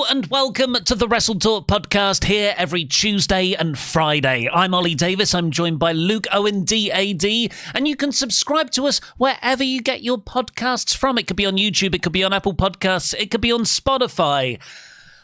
Hello and welcome to the WrestleTalk podcast here every Tuesday and Friday. I'm Ollie Davis. I'm joined by Luke Owen, DAD, and you can subscribe to us wherever you get your podcasts from. It could be on YouTube, it could be on Apple Podcasts, it could be on Spotify,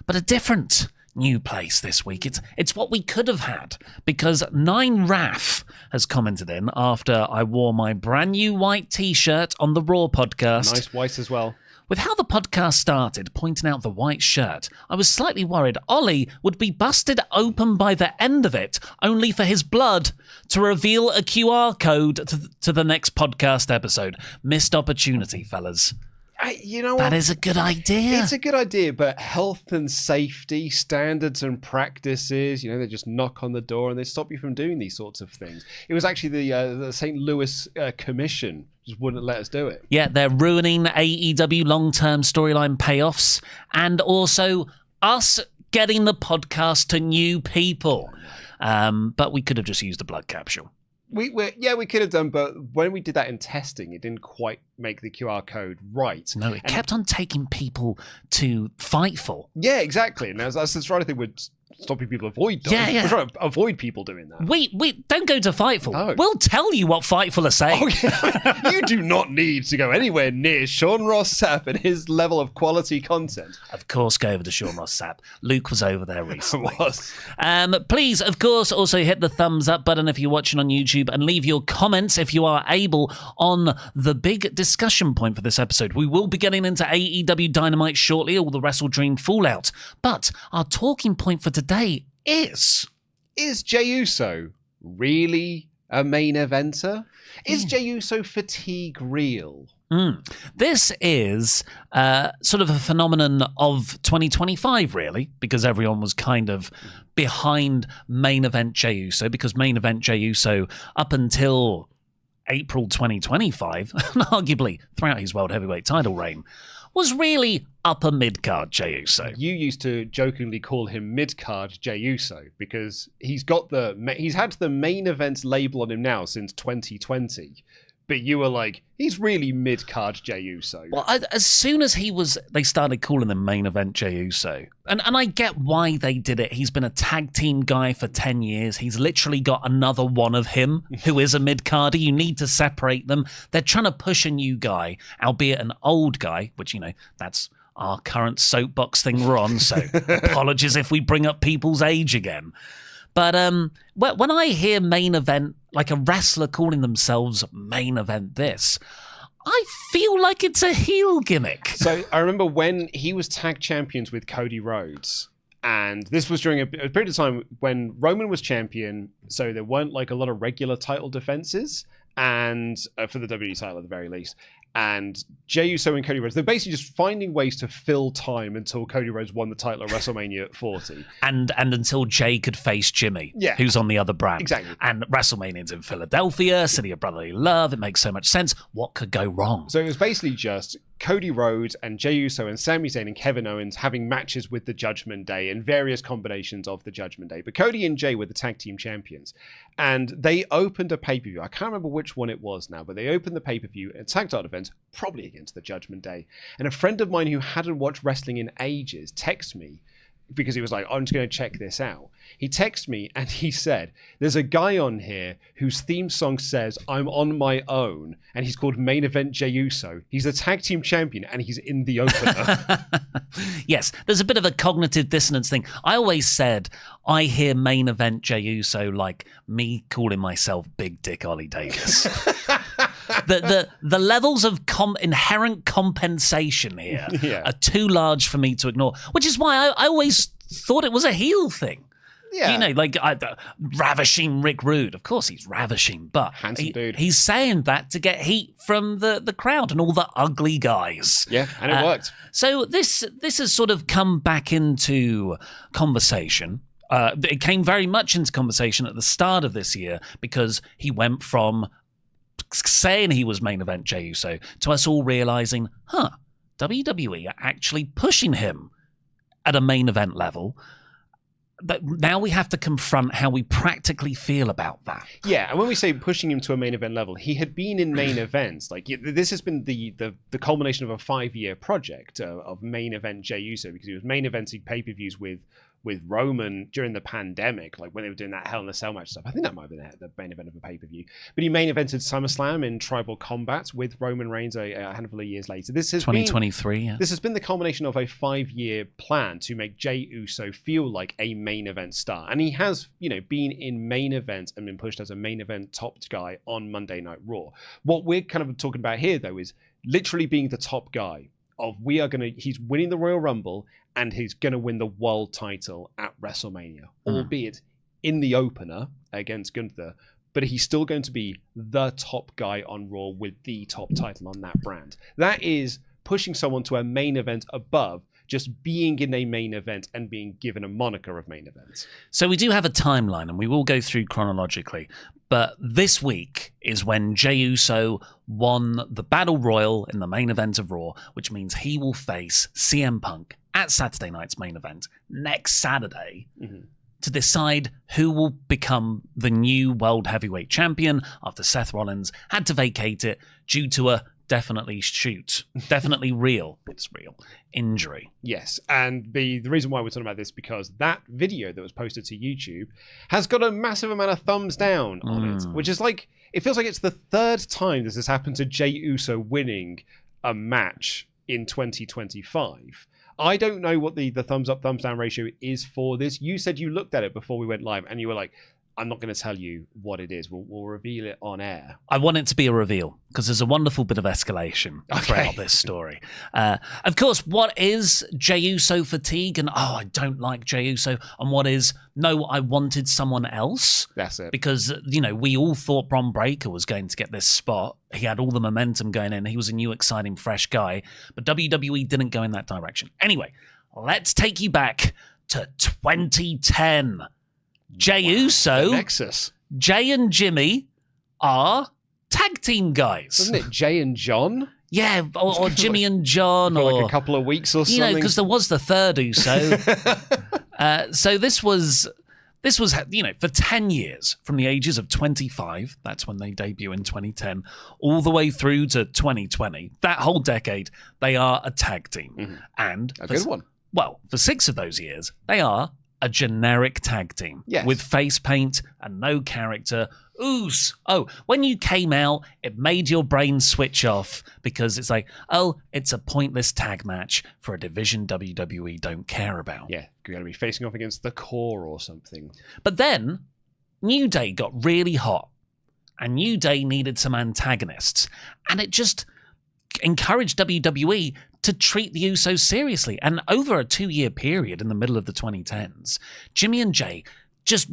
but a different new place this week. It's what we could have had, because 9Raf has commented in after I wore my brand new white t-shirt on the Raw podcast. Nice white as well. With how the podcast started, pointing out the white shirt, I was slightly worried Ollie would be busted open by the end of it, only for his blood to reveal a QR code to the next podcast episode. Missed opportunity, fellas. You know what? That is a good idea. It's a good idea, but health and safety standards and practices, they just knock on the door and they stop you from doing these sorts of things. It was actually the St. Louis Commission just wouldn't let us do it. Yeah, they're ruining AEW long-term storyline payoffs and also us getting the podcast to new people. But we could have just used a blood capsule. We could have done, but when we did that in testing, it didn't quite make the QR code right. No, it kept on taking people to Fightful. Yeah, exactly. And that's trying to think would stopping people avoid doing. Yeah. We're trying to avoid people doing that. We don't go to Fightful. No. We'll tell you what Fightful are saying. Oh, yeah. You do not need to go anywhere near Sean Ross Sapp and his level of quality content. Of course, go over to Sean Ross Sapp. Luke was over there recently. Was. Please, of course, also hit the thumbs up button if you're watching on YouTube and leave your comments if you are able on the big discussion point for this episode. We will be getting into AEW Dynamite shortly, all the Wrestle Dream fallout. But our talking point for today is Jey Uso really a main eventer? Is Jey Uso fatigue real? This is sort of a phenomenon of 2025, really, because everyone was kind of behind main event Jey Uso, because main event Jey Uso up until April 2025, and arguably throughout his World Heavyweight title reign, was really upper mid-card Jey Uso. You used to jokingly call him mid-card Jey Uso because he's had the main event label on him now since 2020. But you were like, he's really mid-card Jey Uso. Well, as soon as they started calling him main event Jey Uso. And I get why they did it. He's been a tag team guy for 10 years. He's literally got another one of him who is a mid-carder. You need to separate them. They're trying to push a new guy, albeit an old guy, which, that's our current soapbox thing we're on. So apologies if we bring up people's age again. But when I hear main event, like a wrestler calling themselves main event this, I feel like it's a heel gimmick. So I remember when he was tag champions with Cody Rhodes, and this was during a period of time when Roman was champion, so there weren't like a lot of regular title defenses, and for the WWE title at the very least. And Jey Uso and Cody Rhodes, they're basically just finding ways to fill time until Cody Rhodes won the title at WrestleMania 40. And until Jay could face Jimmy, yeah, who's on the other brand. Exactly. And WrestleMania's in Philadelphia, city of brotherly love. It makes so much sense. What could go wrong? So it was basically just Cody Rhodes and Jey Uso and Sami Zayn and Kevin Owens having matches with the Judgment Day and various combinations of the Judgment Day. But Cody and Jey were the tag team champions. And they opened a pay-per-view. I can't remember which one it was now, but they opened the pay-per-view at tag title event, probably against the Judgment Day. And a friend of mine who hadn't watched wrestling in ages texted me, because he was like, I'm just going to check this out. He texted me and he said, there's a guy on here whose theme song says, I'm on my own, and he's called Main Event Jey Uso. He's a tag team champion and he's in the opener. Yes, there's a bit of a cognitive dissonance thing. I always said, I hear Main Event Jey Uso like me calling myself Big Dick Ollie Davis. The levels of inherent compensation here are too large for me to ignore, which is why I always thought it was a heel thing. Yeah. Ravishing Rick Rude. Of course he's ravishing, but handsome dude. He's saying that to get heat from the crowd and all the ugly guys. Yeah, and it worked. So this has sort of come back into conversation. It came very much into conversation at the start of this year because he went from saying he was main event Jey Uso to us all realizing, WWE are actually pushing him at a main event level. now we have to confront how we practically feel about that. Yeah, and when we say pushing him to a main event level, he had been in main events. Like, this has been the culmination of a 5-year project of main event Jey Uso, because he was main eventing pay-per-views with Roman during the pandemic, like when they were doing that Hell in a Cell match stuff. I think that might have been the main event of a pay-per-view. But he main evented SummerSlam in Tribal Combat with Roman Reigns a handful of years later. This has 2023, yeah. This has been the culmination of a 5-year plan to make Jey Uso feel like a main event star. And he has, been in main events and been pushed as a main event top guy on Monday Night Raw. What we're kind of talking about here, though, is literally being the top guy of he's winning the Royal Rumble and he's going to win the world title at WrestleMania, albeit in the opener against Gunther, but he's still going to be the top guy on Raw with the top title on that brand. That is pushing someone to a main event above just being in a main event and being given a moniker of main event. So we do have a timeline, and we will go through chronologically. But this week is when Jey Uso won the Battle Royal in the main event of Raw, which means he will face CM Punk at Saturday night's main event next Saturday to decide who will become the new World Heavyweight Champion after Seth Rollins had to vacate it due to a definitely real injury. Yes, and the reason why we're talking about this because that video that was posted to YouTube has got a massive amount of thumbs down on it, which is like, it feels like it's the third time this has happened to Jey Uso winning a match in 2025. I don't know what the thumbs up, thumbs down ratio is for this. You said you looked at it before we went live and you were like, I'm not going to tell you what it is. We'll reveal it on air. I want it to be a reveal because there's a wonderful bit of escalation throughout this story. Of course, what is Jey Uso fatigue? And, I don't like Jey Uso. And what is, no, I wanted someone else. That's it. Because, we all thought Bron Breakker was going to get this spot. He had all the momentum going in. He was a new, exciting, fresh guy. But WWE didn't go in that direction. Anyway, let's take you back to 2010. Jey Uso, Nexus. Jey and Jimmy are tag team guys. Wasn't it Jey and John? Yeah, or Jimmy and John. For or like a couple of weeks or something. Because there was the third Uso. So this was, for 10 years, from the ages of 25, that's when they debut in 2010, all the way through to 2020, that whole decade, they are a tag team. And a good one. Well, for 6 of those years, they are a generic tag team with face paint and no character. Oos. Oh, when you came out, it made your brain switch off because it's like, it's a pointless tag match for a division WWE don't care about. Yeah, you're going to be facing off against the Core or something. But then New Day got really hot and New Day needed some antagonists. And it just encouraged WWE to treat the Usos seriously. And over a 2-year period in the middle of the 2010s, Jimmy and Jey just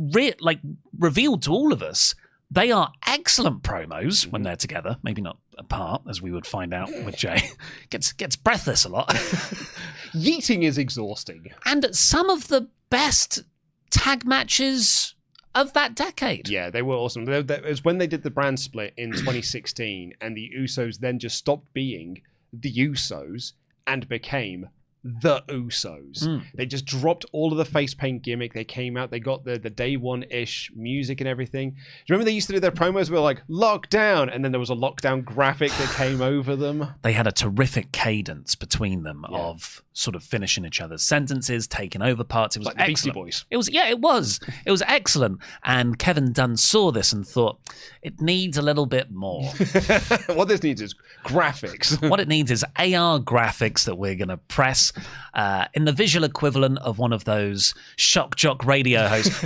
revealed to all of us they are excellent promos when they're together. Maybe not apart, as we would find out with Jey. Gets breathless a lot. Yeeting is exhausting. And some of the best tag matches of that decade. Yeah, they were awesome. It was when they did the brand split in 2016, and the Usos then just stopped being the Usos and became the Usos. They just dropped all of the face paint gimmick. They came out, they got the day one-ish music and everything. Do you remember they used to do their promos were like, lockdown, and then there was a lockdown graphic that came over them? They had a terrific cadence between them of sort of finishing each other's sentences, taking over parts. It was like excellent. The Beastie Boys. It was excellent. And Kevin Dunn saw this and thought, it needs a little bit more. What this needs is graphics. What it needs is AR graphics that we're going to press in the visual equivalent of one of those shock jock radio hosts.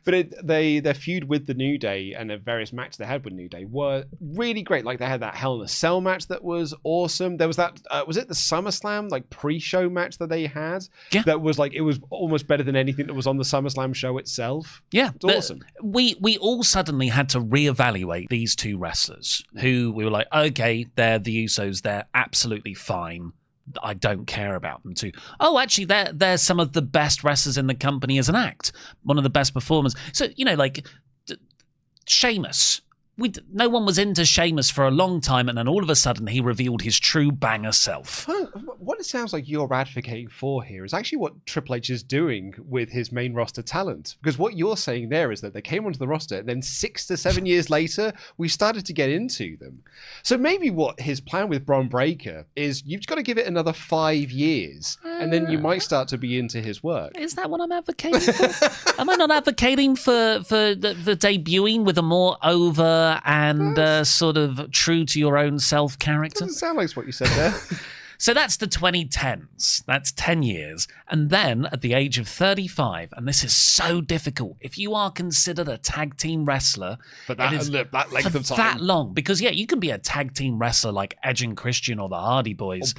But their feud with the New Day and the various matches they had with New Day were really great. Like they had that Hell in a Cell match that was awesome. There was that, was it the SummerSlam like pre-show match that they had? Yeah. That was like, it was almost better than anything that was on the SummerSlam show itself. Yeah. It's awesome. We all suddenly had to reevaluate these two wrestlers who we were like, okay, they're the Usos. They're absolutely fine. I don't care about them too. Oh, actually, they're some of the best wrestlers in the company as an act. One of the best performers. So, Sheamus. No one was into Sheamus for a long time, and then all of a sudden he revealed his true banger self. what it sounds like you're advocating for here is actually what Triple H is doing with his main roster talent. Because what you're saying there is that they came onto the roster, and then 6 to 7 years later, we started to get into them. So maybe what his plan with Bron Breakker is, you've got to give it another 5 years, and then you might start to be into his work. Is that what I'm advocating for? Am I not advocating for the debuting with a more over and sort of true to your own self character? Doesn't sound like what you said there. So that's the 2010s. That's 10 years. And then at the age of 35, and this is so difficult, if you are considered a tag team wrestler For that length of time. that long, because you can be a tag team wrestler like Edge and Christian or the Hardy Boys.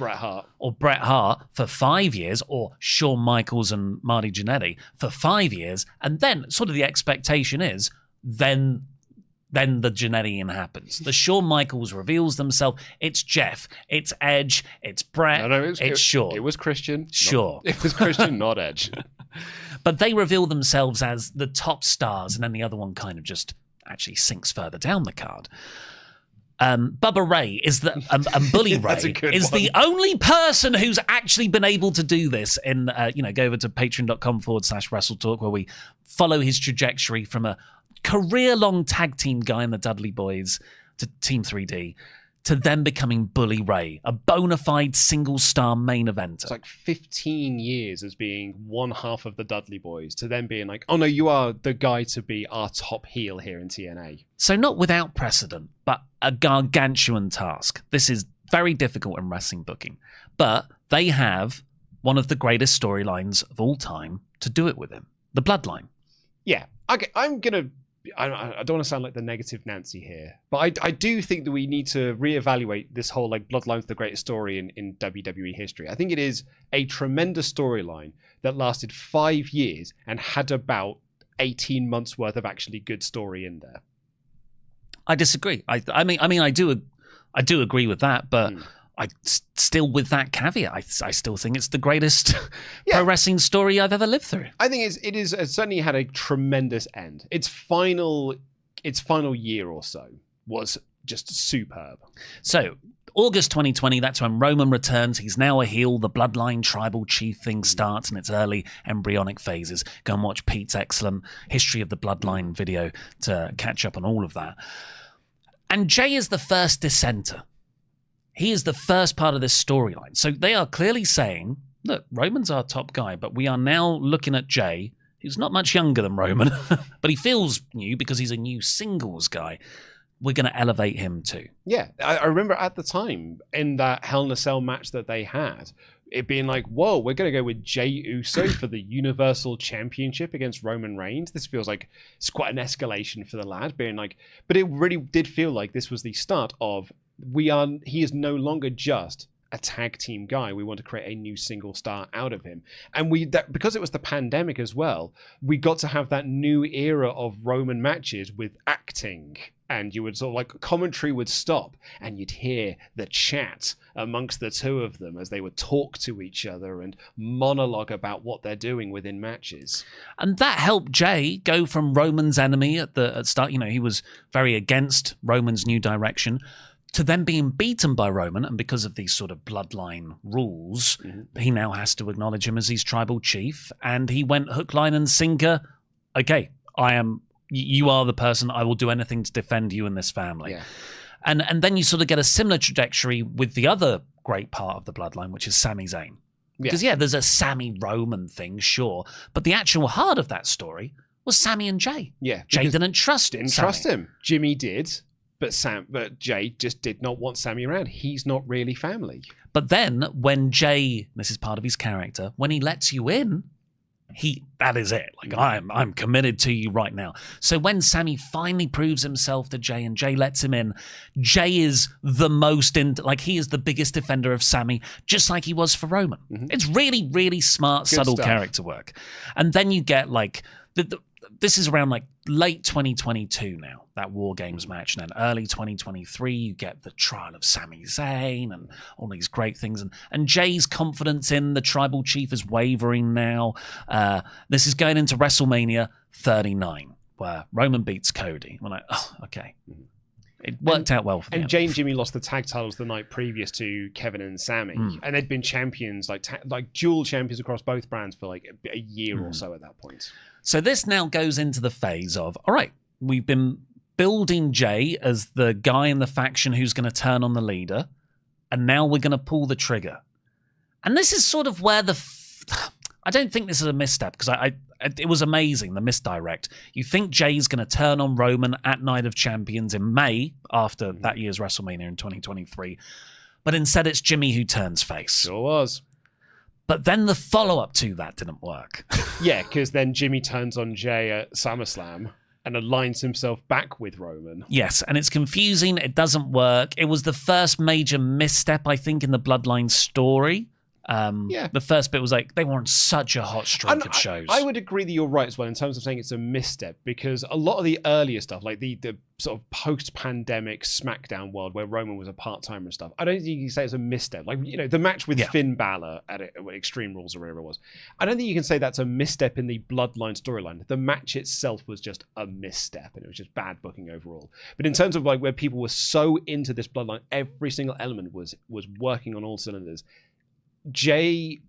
Or Bret Hart. For 5 years, or Shawn Michaels and Marty Jannetty for 5 years. And then sort of the expectation is then the Jannettian happens. The Shawn Michaels reveals themselves. It's Jeff. It's Edge. It's Bret. It's Shawn. It was Christian. Sure. It was Christian, not Edge. But they reveal themselves as the top stars, and then the other one kind of just actually sinks further down the card. Bubba Ray is and Bully Ray is the only person who's actually been able to do this. Go over to patreon.com/WrestleTalk, where we follow his trajectory from a career-long tag team guy in the Dudley Boys to Team 3D to then becoming Bully Ray, a bona fide single-star main eventer. It's like 15 years as being one half of the Dudley Boys to then being like, oh no, you are the guy to be our top heel here in TNA. So not without precedent, but a gargantuan task. This is very difficult in wrestling booking, but they have one of the greatest storylines of all time to do it with him, the Bloodline. Yeah, okay, I don't want to sound like the negative Nancy here, but I do think that we need to reevaluate this whole like Bloodline's the greatest story in WWE history. I think it is a tremendous storyline that lasted 5 years and had about 18 months worth of actually good story in there. I disagree. I mean, I do agree with that, but I still, with that caveat, I still think it's the greatest pro wrestling story I've ever lived through. I think it certainly had a tremendous end. Its final year or so was just superb. So August 2020, that's when Roman returns. He's now a heel. The Bloodline tribal chief thing starts in its early embryonic phases. Go and watch Pete's excellent History of the Bloodline video to catch up on all of that. And Jey is the first dissenter. He is the first part of this storyline. So they are clearly saying, look, Roman's our top guy, but we are now looking at Jey, who's not much younger than Roman, but he feels new because he's a new singles guy. We're going to elevate him too. Yeah, I remember at the time in that Hell in a Cell match that they had, it being like, whoa, we're going to go with Jey Uso for the Universal Championship against Roman Reigns. This feels like it's quite an escalation for the lad, being like, but it really did feel like this was the start of he is no longer just a tag team guy. We want to create a new single star out of him. And because it was the pandemic as well, we got to have that new era of Roman matches with acting. And you would sort of like commentary would stop and you'd hear the chat amongst the two of them as they would talk to each other and monologue about what they're doing within matches. And that helped Jey go from Roman's enemy at the start. He was very against Roman's new direction, to then being beaten by Roman, and because of these sort of bloodline rules, he now has to acknowledge him as his tribal chief, and he went hook, line, and sinker. Okay, you are the person, I will do anything to defend you and this family. Yeah. And then you sort of get a similar trajectory with the other great part of the bloodline, which is Sami Zayn. Because, there's a Sami Roman thing, sure, but the actual heart of that story was Sami and Jey. Yeah. Jey didn't trust him. Jimmy did. But Jey just did not want Sami around. He's not really family. But then when Jey, this is part of his character, when he lets you in, that is it. Like, I'm committed to you right now. So when Sami finally proves himself to Jey and Jey lets him in, Jey is the most he is the biggest defender of Sami, just like he was for Roman. It's really, really smart, subtle character work. And then you get like this is around like late 2022 now, that War Games match. And then early 2023, you get the trial of Sami Zayn and all these great things. And Jey's confidence in the tribal chief is wavering now. This is going into WrestleMania 39, where Roman beats Cody. We're like, oh, okay. It worked out well for them. And Jey and Jimmy lost the tag titles the night previous to Kevin and Sammy, and they'd been champions, like dual champions across both brands for like a year or so at that point. So this now goes into the phase of, all right, we've been building Jey as the guy in the faction who's going to turn on the leader, and now we're going to pull the trigger. And this is sort of where I don't think this is a misstep, because it was amazing, the misdirect. You think Jey's going to turn on Roman at Night of Champions in May, after that year's WrestleMania in 2023, but instead it's Jimmy who turns face. Sure was. But then the follow-up to that didn't work. Yeah, because then Jimmy turns on Jey at SummerSlam and aligns himself back with Roman. Yes, and it's confusing. It doesn't work. It was the first major misstep, I think, in the Bloodline story. The first bit was like, they were on such a hot streak of shows. I would agree that you're right as well in terms of saying it's a misstep, because a lot of the earlier stuff, like the sort of post-pandemic SmackDown world where Roman was a part-timer and stuff, I don't think you can say it's a misstep. Like, you know, the match with Finn Balor at Extreme Rules or whatever it was, I don't think you can say that's a misstep in the Bloodline storyline. The match itself was just a misstep, and it was just bad booking overall. But in terms of like where people were so into this Bloodline, every single element was working on all cylinders. Jey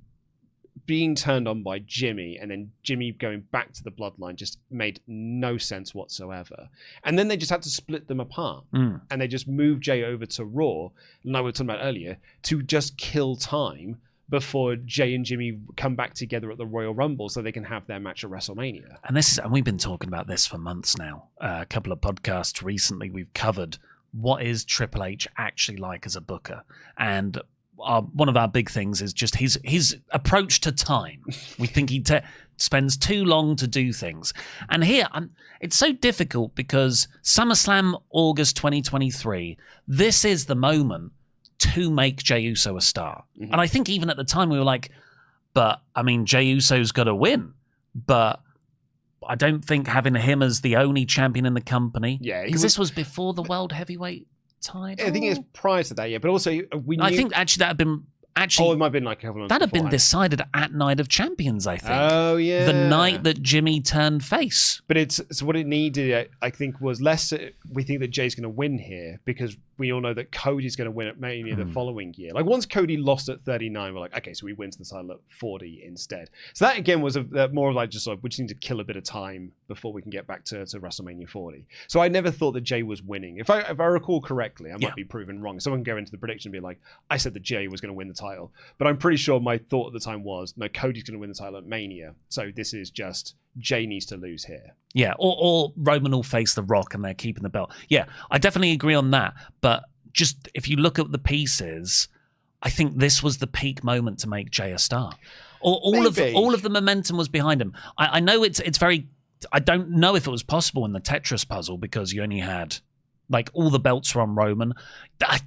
being turned on by Jimmy and then Jimmy going back to the Bloodline just made no sense whatsoever. And then they just had to split them apart. And they just moved Jey over to Raw, like we were talking about earlier, to just kill time before Jey and Jimmy come back together at the Royal Rumble so they can have their match at WrestleMania. And we've been talking about this for months now. A couple of podcasts recently, we've covered what is Triple H actually like as a booker. And one of our big things is just his approach to time. We think he spends too long to do things. And here, it's so difficult because SummerSlam August 2023, this is the moment to make Jey Uso a star. And I think even at the time we were like, but I mean, Jey Uso's got to win. But I don't think having him as the only champion in the company, because this was before the World Heavyweight title. I think it's prior to that, yeah. But also, we knew... I think actually that had been... it might have been like a couple of months that had been beforehand. decided at Night of Champions, I think. Oh, yeah. The night that Jimmy turned face. But so what it needed, I think, was less... we think that Jey's going to win here because we all know that Cody's going to win at Mania the following year. Like, once Cody lost at 39, we're like, okay, so he wins the title at 40 instead. So that, again, was more of like just like, we just need to kill a bit of time before we can get back to WrestleMania 40. So I never thought that Jey was winning. If I recall correctly, I might be proven wrong. Someone can go into the prediction and be like, I said that Jey was going to win the title. But I'm pretty sure my thought at the time was, no, Cody's going to win the title at Mania. So this is just, Jey needs to lose here. Yeah, or Roman will face The Rock and they're keeping the belt. Yeah, I definitely agree on that. But just if you look at the pieces, I think this was the peak moment to make Jey a star. All of the momentum was behind him. I know it's very... I don't know if it was possible in the Tetris puzzle because you only had... like, all the belts were on Roman.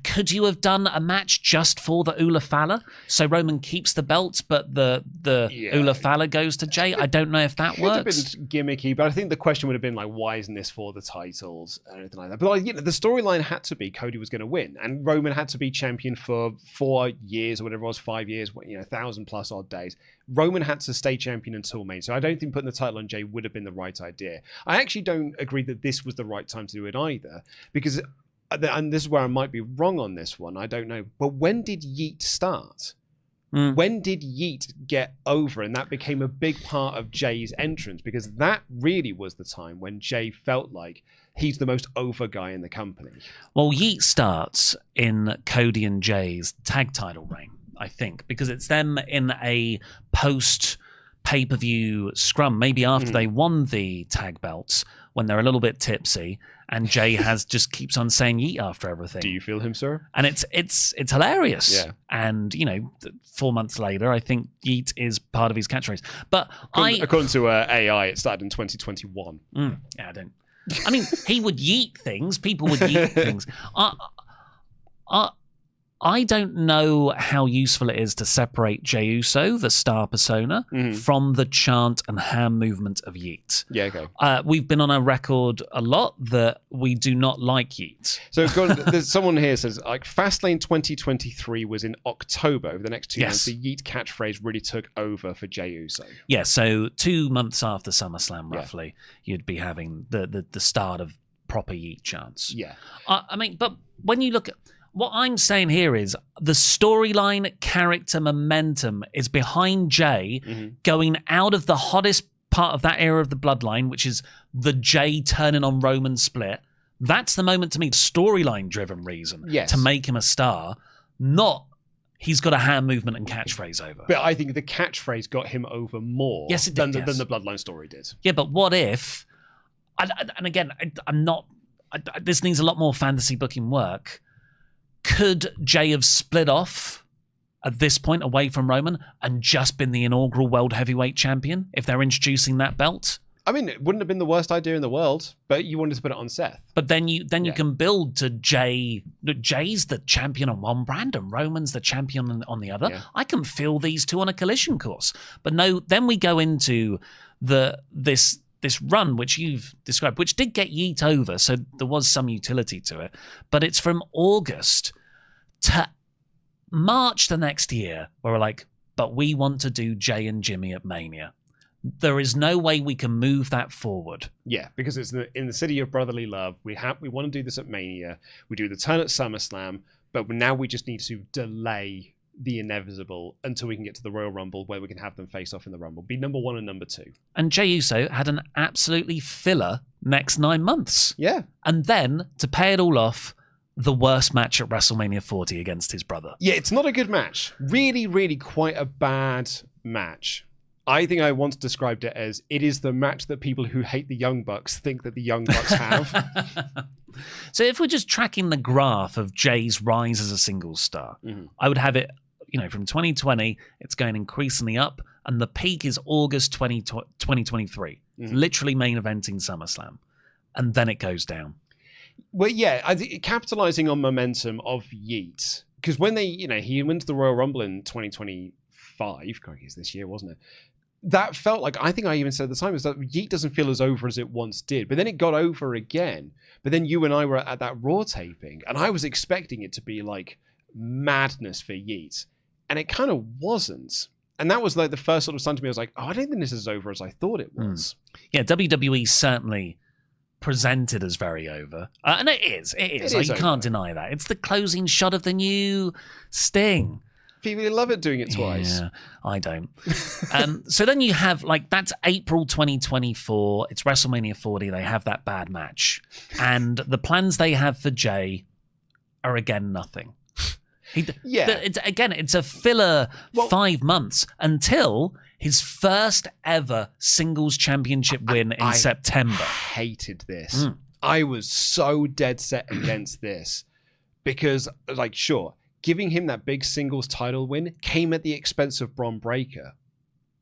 Could you have done a match just for the Ula Fala? So Roman keeps the belts, but the Ula Fala goes to Jey? I don't know if that works. It would have been gimmicky, but I think the question would have been like, why isn't this for the titles and anything like that? But like, the storyline had to be Cody was going to win, and Roman had to be champion for 4 years or whatever it was, 5 years, 1,000 plus odd days. Roman had to stay champion until May, so I don't think putting the title on Jey would have been the right idea. I actually don't agree that this was the right time to do it either, because, and this is where I might be wrong on this one, I don't know, but when did Yeet start? When did Yeet get over and that became a big part of Jey's entrance? Because that really was the time when Jey felt like he's the most over guy in the company. Well, Yeet starts in Cody and Jey's tag title reign, I think, because it's them in a post pay-per-view scrum, maybe after they won the tag belts, when they're a little bit tipsy, and Jey just keeps on saying yeet after everything. Do you feel him, sir? And it's hilarious. Yeah. And 4 months later, I think yeet is part of his catchphrase. But according to AI, it started in 2021. Yeah, I mean, he would yeet things. People would yeet things. I don't know how useful it is to separate Jey Uso, the star persona, from the chant and hand movement of Yeet. Yeah, okay. We've been on our record a lot that we do not like Yeet. So there's someone here says, like, Fastlane 2023 was in October. Over the next 2 months, the Yeet catchphrase really took over for Jey Uso. Yeah, so 2 months after SummerSlam, roughly, you'd be having the start of proper Yeet chance. Yeah. I mean, but when you look at what I'm saying here is the storyline, character, momentum is behind Jey going out of the hottest part of that era of the bloodline, which is the Jey turning on Roman split. That's the moment to me, storyline driven reason to make him a star, not he's got a hand movement and catchphrase over. But I think the catchphrase got him over more than the bloodline story did. Yeah, but what if, and again, I'm not, this needs a lot more fantasy booking work. Could Jey have split off at this point away from Roman and just been the inaugural World Heavyweight Champion if they're introducing that belt? I mean, it wouldn't have been the worst idea in the world, but you wanted to put it on Seth. But then you can build to Jey. Jey's the champion on one brand and Roman's the champion on the other. Yeah. I can feel these two on a collision course. But no, then we go into this run which you've described, which did get Yeet over, so there was some utility to it. But it's from August to March the next year, where we're like, but we want to do Jey and Jimmy at Mania. There is no way we can move that forward. Yeah, because it's in the city of brotherly love. We want to do this at Mania. We do the turn at SummerSlam, but now we just need to delay the inevitable until we can get to the Royal Rumble, where we can have them face off in the Rumble. Be number 1 and number 2. And Jey Uso had an absolutely filler next 9 months. Yeah. And then, to pay it all off, the worst match at WrestleMania 40 against his brother. Yeah, it's not a good match. Really, really quite a bad match. I think I once described it as, it is the match that people who hate the Young Bucks think that the Young Bucks have. So if we're just tracking the graph of Jey's rise as a singles star, I would have it, from 2020, it's going increasingly up, and the peak is August 2023. Literally main eventing SummerSlam. And then it goes down. Well, yeah, I think capitalizing on momentum of Yeet, because when he went to the Royal Rumble in 2025, crikey, it's this year, wasn't it? That felt like, I think I even said at the time, is that Yeet doesn't feel as over as it once did. But then it got over again. But then you and I were at that Raw taping, and I was expecting it to be like madness for Yeet. And it kind of wasn't. And that was like the first sort of sign to me. I was like, oh, I don't think this is as over as I thought it was. Yeah, WWE certainly presented as very over. And it is. Like, you can't deny that. It's the closing shot of the new Sting. People love it doing it twice. Yeah, I don't. So then you have, that's April 2024. It's WrestleMania 40. They have that bad match. And the plans they have for Jey are, again, nothing. It's a filler 5 months until his first ever singles championship win in September. I hated this. I was so dead set against this because, sure, giving him that big singles title win came at the expense of Bron Breakker.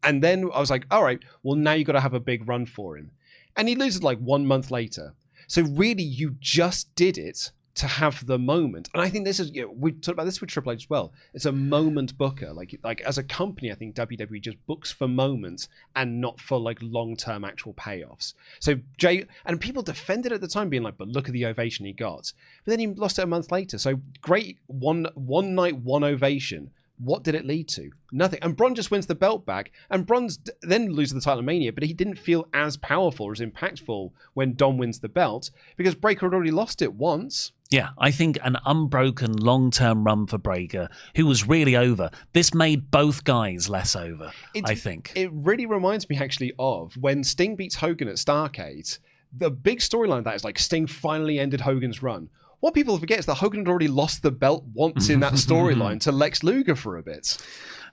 And then I was like, all right, well, now you got to have a big run for him. And he loses 1 month later. So really, you just did it to have the moment. And I think this is, we talked about this with Triple H as well. It's a moment booker. Like as a company, I think WWE just books for moments and not for long-term actual payoffs. So Jey, and people defended at the time being like, but look at the ovation he got. But then he lost it a month later. So great, one night, one ovation. What did it lead to? Nothing. And Bron just wins the belt back. And Bron's then loses the title in Mania, but he didn't feel as powerful or as impactful when Dom wins the belt because Breakker had already lost it once. Yeah, I think an unbroken long-term run for Breakker, who was really over. This made both guys less over, I think. It really reminds me actually of when Sting beats Hogan at Starrcade. The big storyline of that is Sting finally ended Hogan's run. What people forget is that Hogan had already lost the belt once in that storyline to Lex Luger for a bit.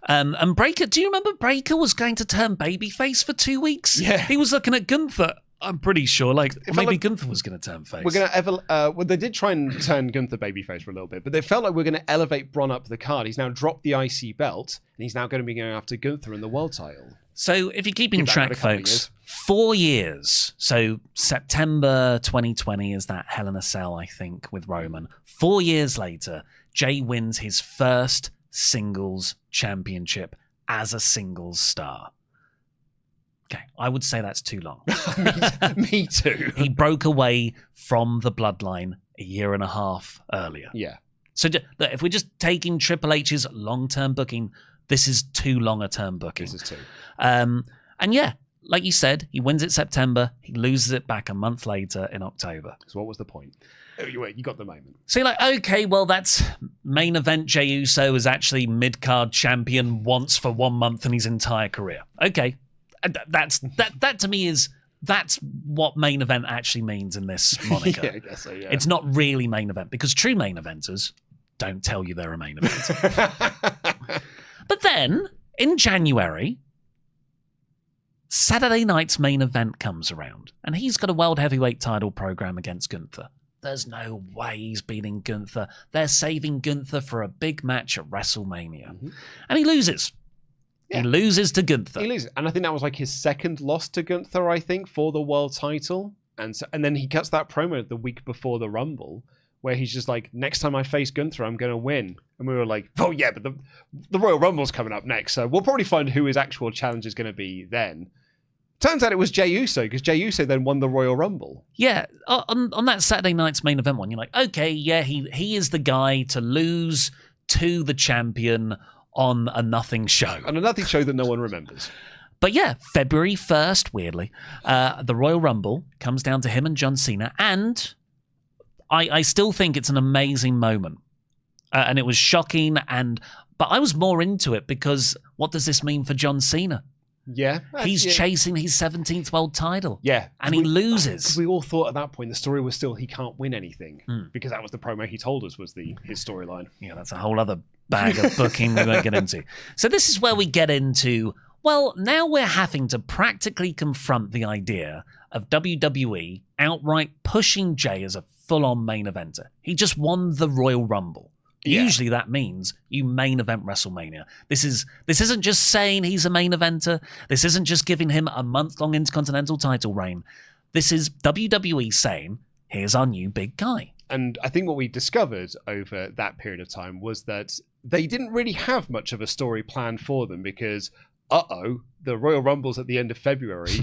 And Breakker, do you remember Breakker was going to turn babyface for 2 weeks? Yeah. He was looking at Gunther. I'm pretty sure, maybe Gunther was going to turn face. We're going to well, they did try and turn Gunther babyface for a little bit, but they felt like we're going to elevate Bron up the card. He's now dropped the IC belt, and he's now going to be going after Gunther in the world title. So if you're keeping track, folks, 4 years. So September 2020 is that Hell in a Cell, I think, with Roman. 4 years later, Jey wins his first singles championship as a singles star. Okay, I would say that's too long. Me too. He broke away from the bloodline a year and a half earlier. Yeah. So look, if we're just taking Triple H's long-term booking, this is too long a term booking. This is too. And yeah, like you said, he wins it September. He loses it back a month later in October. So what was the point? Oh, you got the moment. So you're like, okay, well, that's main event. Jey Uso is actually mid-card champion once for 1 month in his entire career. Okay. That to me is... That's what main event actually means in this moniker. Yeah, I guess so, yeah. It's not really main event because true main eventers don't tell you they're a main event. But then, in January, Saturday night's main event comes around, and he's got a world heavyweight title program against Gunther. There's no way he's beating Gunther. They're saving Gunther for a big match at WrestleMania. Mm-hmm. And he loses. Yeah. He loses to Gunther. He loses. And I think that was like his second loss to Gunther, I think, for the world title. And then he cuts that promo the week before the Rumble, where he's just like, next time I face Gunther, I'm going to win. And we were like, oh yeah, but the Royal Rumble's coming up next, so we'll probably find who his actual challenge is going to be then. Turns out it was Jey Uso, because Jey Uso then won the Royal Rumble. Yeah, on that Saturday night's main event one, you're like, okay, yeah, he is the guy to lose to the champion on a nothing show. On a nothing show that no one remembers. But yeah, February 1st, weirdly, the Royal Rumble comes down to him and John Cena, and I still think it's an amazing moment. And it was shocking, but I was more into it because what does this mean for John Cena? Yeah. He's chasing his 17th world title. Yeah. And he loses. Because we all thought at that point the story was still he can't win anything. Because that was the promo he told us was his storyline. Yeah, that's a whole other bag of booking we won't get into. So this is where we get into, well, now we're having to practically confront the idea of WWE outright pushing Jey as a full-on main eventer. He just won the Royal Rumble. Yeah. Usually that means you main event WrestleMania. This isn't just saying he's a main eventer. This isn't just giving him a month-long Intercontinental title reign. This is WWE saying, here's our new big guy. And I think what we discovered over that period of time was that they didn't really have much of a story planned for them because, the Royal Rumble's at the end of February.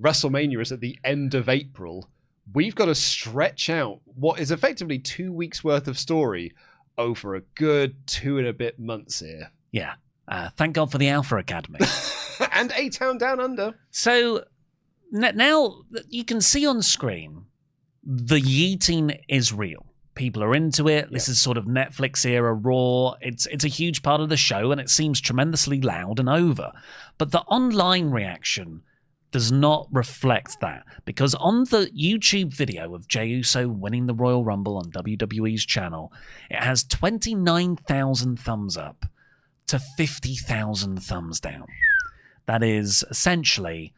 WrestleMania is at the end of April. We've got to stretch out what is effectively 2 weeks worth of story over a good 2 and a bit months here. Yeah. Thank God for the Alpha Academy. And A-Town Down Under. So now you can see on screen the yeeting is real. People are into it. This is sort of Netflix era Raw. It's a huge part of the show and it seems tremendously loud and over. But the online reaction does not reflect that because on the YouTube video of Jey Uso winning the Royal Rumble on WWE's channel, it has 29,000 thumbs up to 50,000 thumbs down. That is essentially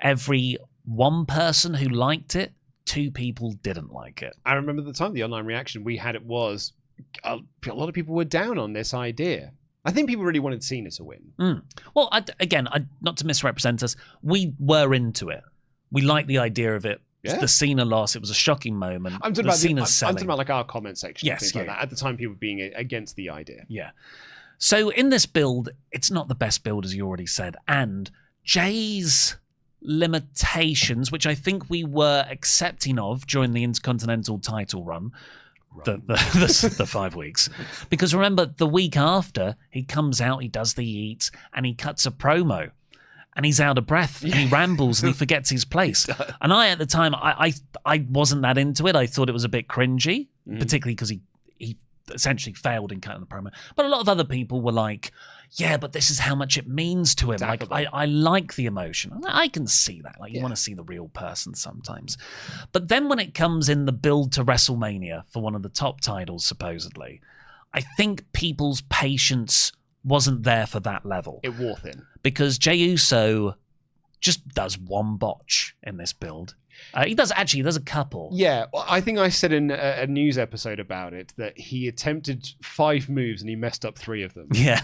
every one person who liked it, 2 people didn't like it. I remember the time the online reaction we had, it was a lot of people were down on this idea. I think people really wanted Cena to win. Well, again, not to misrepresent us, we were into it. We liked the idea of it. Yeah. The Cena loss, it was a shocking moment. I'm talking about like our comment section. Yes, things like that. At the time, people being against the idea. Yeah. So in this build, it's not the best build, as you already said. And Jey's limitations, which I think we were accepting of during the Intercontinental title run, the 5 weeks. Because remember, the week after, he comes out, he does the eats, and he cuts a promo. And he's out of breath, and he rambles, and he forgets his place. And at the time, I wasn't that into it. I thought it was a bit cringy, particularly because he essentially failed in cutting the promo. But a lot of other people were like, yeah, but this is how much it means to him. Exactly. Like, I like the emotion. I can see that. Like, you want to see the real person sometimes. But then when it comes in the build to WrestleMania for one of the top titles, supposedly, I think people's patience wasn't there for that level. It wore thin. Because Jey Uso just does one botch in this build. He does a couple. Yeah, well, I think I said in a news episode about it that he attempted 5 moves and he messed up 3 of them. Yeah,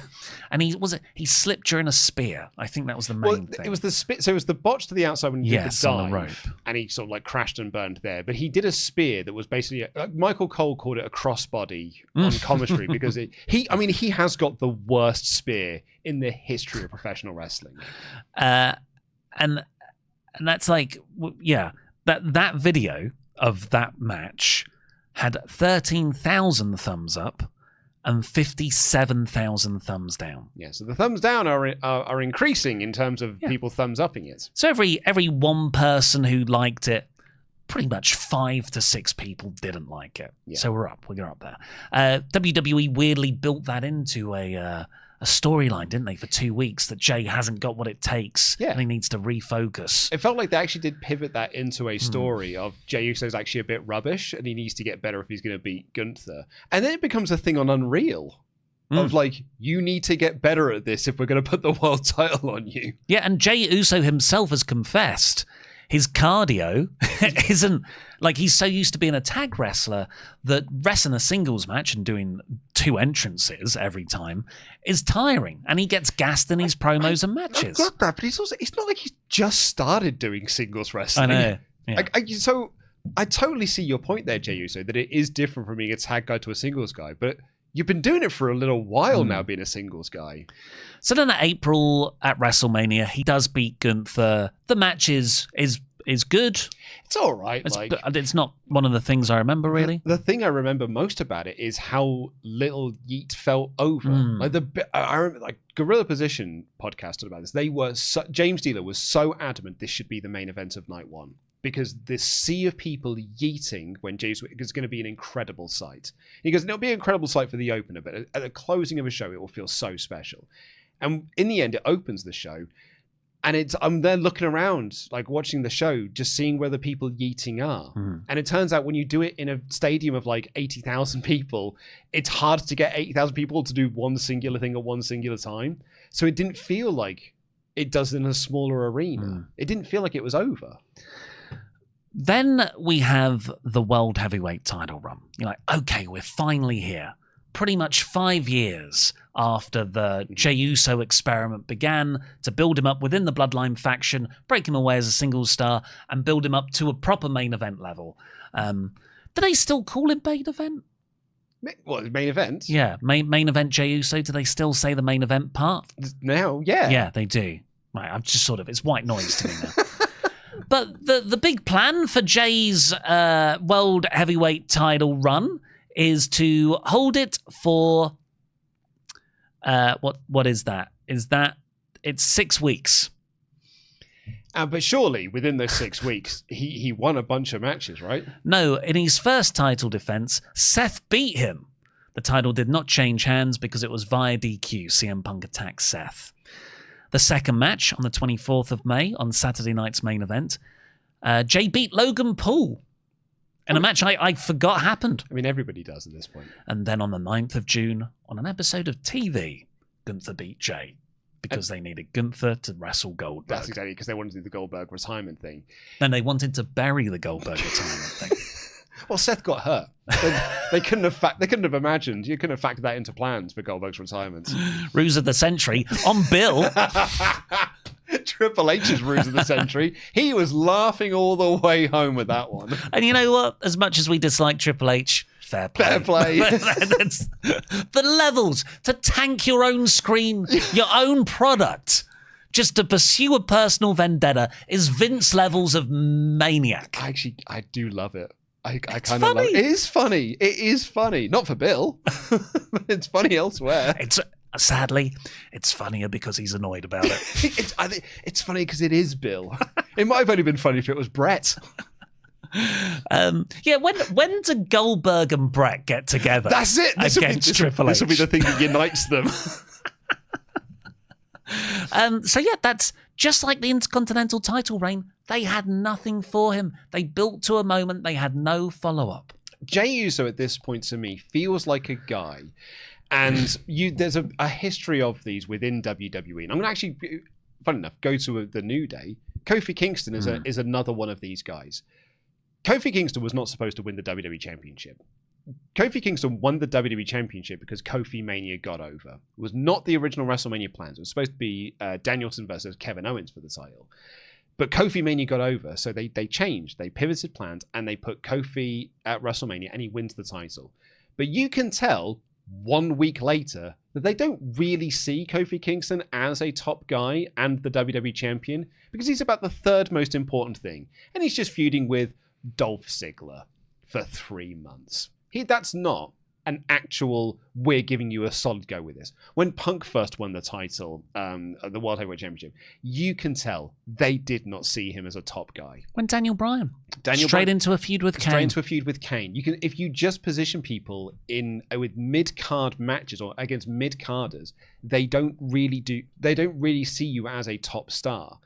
and he slipped during a spear. I think that was the main thing. It was the spit. So it was the botch to the outside when he did the dive, on the rope, and he sort of like crashed and burned there. But he did a spear that was basically Michael Cole called it a crossbody on commentary because he has got the worst spear in the history of professional wrestling. And that's like, yeah, that video of that match had 13,000 thumbs up and 57,000 thumbs down. Yeah, so the thumbs down are increasing in terms of people thumbs upping it. So every one person who liked it, pretty much 5 to 6 people didn't like it. Yeah. So we're up there. WWE weirdly built that into a storyline, didn't they, for 2 weeks, that Jey hasn't got what it takes and he needs to refocus. It felt like they actually did pivot that into a story of Jey Uso's actually a bit rubbish and he needs to get better if he's going to beat Gunther. And then it becomes a thing on Unreal of like, you need to get better at this if we're going to put the world title on you. Yeah, and Jey Uso himself has confessed his cardio isn't, like, he's so used to being a tag wrestler that wrestling a singles match and doing 2 entrances every time is tiring, and he gets gassed in his promos and matches. I got that, but it's not like he's just started doing singles wrestling. I know. Yeah. So I totally see your point there, Jey Uso, that it is different from being a tag guy to a singles guy, but you've been doing it for a little while now, being a singles guy. So then at April at WrestleMania, he does beat Gunther. The match is good. It's all right. It's not one of the things I remember, really. The thing I remember most about it is how little Yeet felt over. I remember, like, Gorilla Position podcasted about this. James Dealer was so adamant this should be the main event of night one, because this sea of people yeeting when James is going to be an incredible sight. He goes, it'll be an incredible sight for the opener, but at the closing of a show, it will feel so special. And in the end, it opens the show. And I'm there looking around, like watching the show, just seeing where the people yeeting are. And it turns out when you do it in a stadium of like 80,000 people, it's hard to get 80,000 people to do one singular thing at one singular time. So it didn't feel like it does in a smaller arena. It didn't feel like it was over. Then we have the World Heavyweight title run. You're like, okay, we're finally here. Pretty much 5 years after the Jey Uso experiment began to build him up within the Bloodline faction, break him away as a single star, and build him up to a proper main event level. Do they still call it main event? What, main event? Yeah, main event Jey Uso. Do they still say the main event part? Now, yeah. Yeah, they do. Right, I'm just it's white noise to me now. But the big plan for Jey's World Heavyweight title run is to hold it for what is that? It's 6 weeks. But surely within those 6 weeks, he won a bunch of matches, right? No, in his first title defense, Seth beat him. The title did not change hands because it was via DQ. CM Punk attacked Seth. The second match on the 24th of May on Saturday night's main event, Jey beat Logan Paul in a match I forgot happened. I mean, everybody does at this point. And then on the 9th of June, on an episode of TV, Gunther beat Jey because they needed Gunther to wrestle Goldberg. That's exactly, because they wanted to do the Goldberg retirement thing. Then they wanted to bury the Goldberg retirement thing. Well, Seth got hurt. They couldn't have imagined. You couldn't have factored that into plans for Goldberg's retirement. Ruse of the century on Bill. Triple H's Ruse of the century. He was laughing all the way home with that one. And you know what? As much as we dislike Triple H, fair play. Fair play. The levels to tank your own screen, your own product, just to pursue a personal vendetta is Vince levels of maniac. I do love it. I kind of love it. It is funny. It is funny. Not for Bill. But it's funny elsewhere. Sadly, it's funnier because he's annoyed about it. I think it's funny because it is Bill. It might have only been funny if it was Brett. Yeah, when do Goldberg and Brett get together? That's it. Against Triple H. This will be the thing that unites them. So yeah, that's just like the Intercontinental title reign. They had nothing for him. They built to a moment. They had no follow-up. Jey Uso at this point to me feels like a guy, and there's a history of these within WWE. And I'm going to actually, fun enough, go to the New Day. Kofi Kingston is another one of these guys. Kofi Kingston was not supposed to win the WWE Championship. Kofi Kingston won the WWE Championship because Kofi Mania got over. It was not the original WrestleMania plans. It was supposed to be Danielson versus Kevin Owens for the title. But Kofi Mania got over, so they changed. They pivoted plans, and they put Kofi at WrestleMania, and he wins the title. But you can tell 1 week later that they don't really see Kofi Kingston as a top guy and the WWE Champion, because he's about the third most important thing. And he's just feuding with Dolph Ziggler for 3 months. That's not an actual, we're giving you a solid go with this. When Punk first won the title, the World Heavyweight Championship, you can tell they did not see him as a top guy. When Daniel Bryan straight into a feud with Kane. Straight into a feud with Kane. You can, if you just position people in with mid-card matches or against mid-carders, they don't really see you as a top star.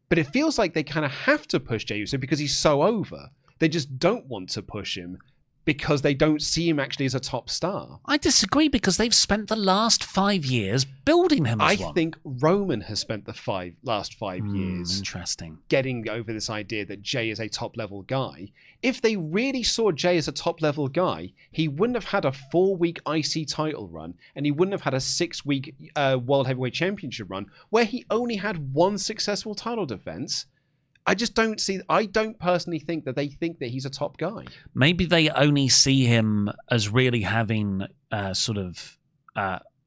But it feels like they kind of have to push Jey Uso because he's so over. They just don't want to push him because they don't see him actually as a top star. I disagree because they've spent the last 5 years building him as one. I think Roman has spent the last 5 years getting over this idea that Jey is a top-level guy. If they really saw Jey as a top-level guy, he wouldn't have had a 4-week IC title run, and he wouldn't have had a 6-week World Heavyweight Championship run, where he only had one successful title defense. I don't personally think that they think that he's a top guy. Maybe they only see him as really having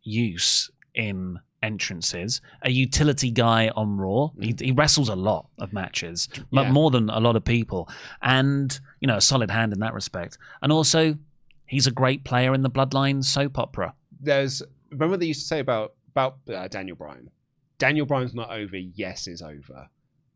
use in entrances, a utility guy on Raw. He wrestles a lot of matches, but more than a lot of people, and a solid hand in that respect. And also, he's a great player in the Bloodline soap opera. Remember what they used to say about Daniel Bryan? Daniel Bryan's not over. Yes is over.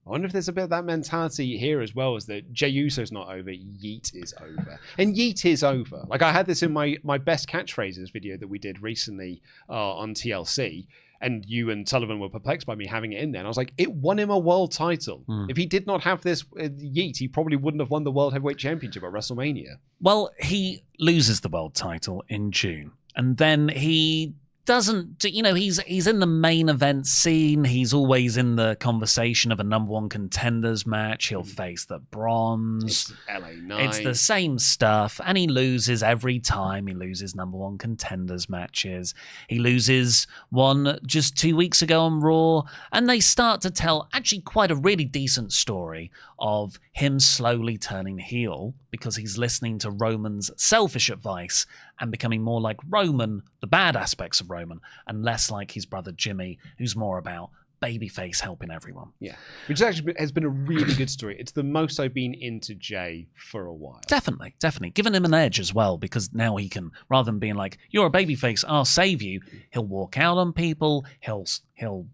I wonder if there's a bit of that mentality here as well, as that Jey Uso's not over, Yeet is over. And Yeet is over. Like, I had this in my best catchphrases video that we did recently on TLC, and you and Sullivan were perplexed by me having it in there. And I was like, it won him a world title. If he did not have this Yeet, he probably wouldn't have won the World Heavyweight Championship at WrestleMania. Well, he loses the world title in June, and then he doesn't, he's in the main event scene. He's always in the conversation of a number one contenders match. He'll face the Bronze. It's LA Knight. It's the same stuff. And he loses every time. He loses number one contenders matches. He loses one just 2 weeks ago on Raw. And they start to tell actually quite a really decent story of him slowly turning heel because he's listening to Roman's selfish advice and becoming more like Roman, the bad aspects of Roman, and less like his brother Jimmy, who's more about babyface helping everyone. Yeah, which actually has been a really good story. It's the most I've been into Jey for a while. Definitely. Giving him an edge as well, because now he can, rather than being like, you're a babyface, I'll save you, he'll walk out on people, he'll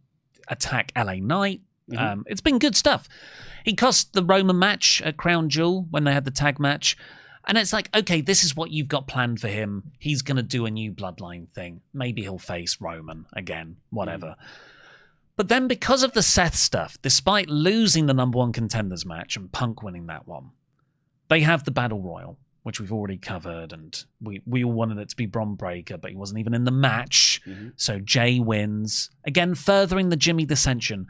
attack LA Knight. It's been good stuff. He cost the Roman match at Crown Jewel when they had the tag match. And it's like, okay, this is what you've got planned for him. He's going to do a new Bloodline thing. Maybe he'll face Roman again, whatever. But then because of the Seth stuff, despite losing the number one contenders match and Punk winning that one, they have the Battle Royal, which we've already covered. And we all wanted it to be Bron Breakker, but he wasn't even in the match. So Jey wins, again, furthering the Jimmy dissension.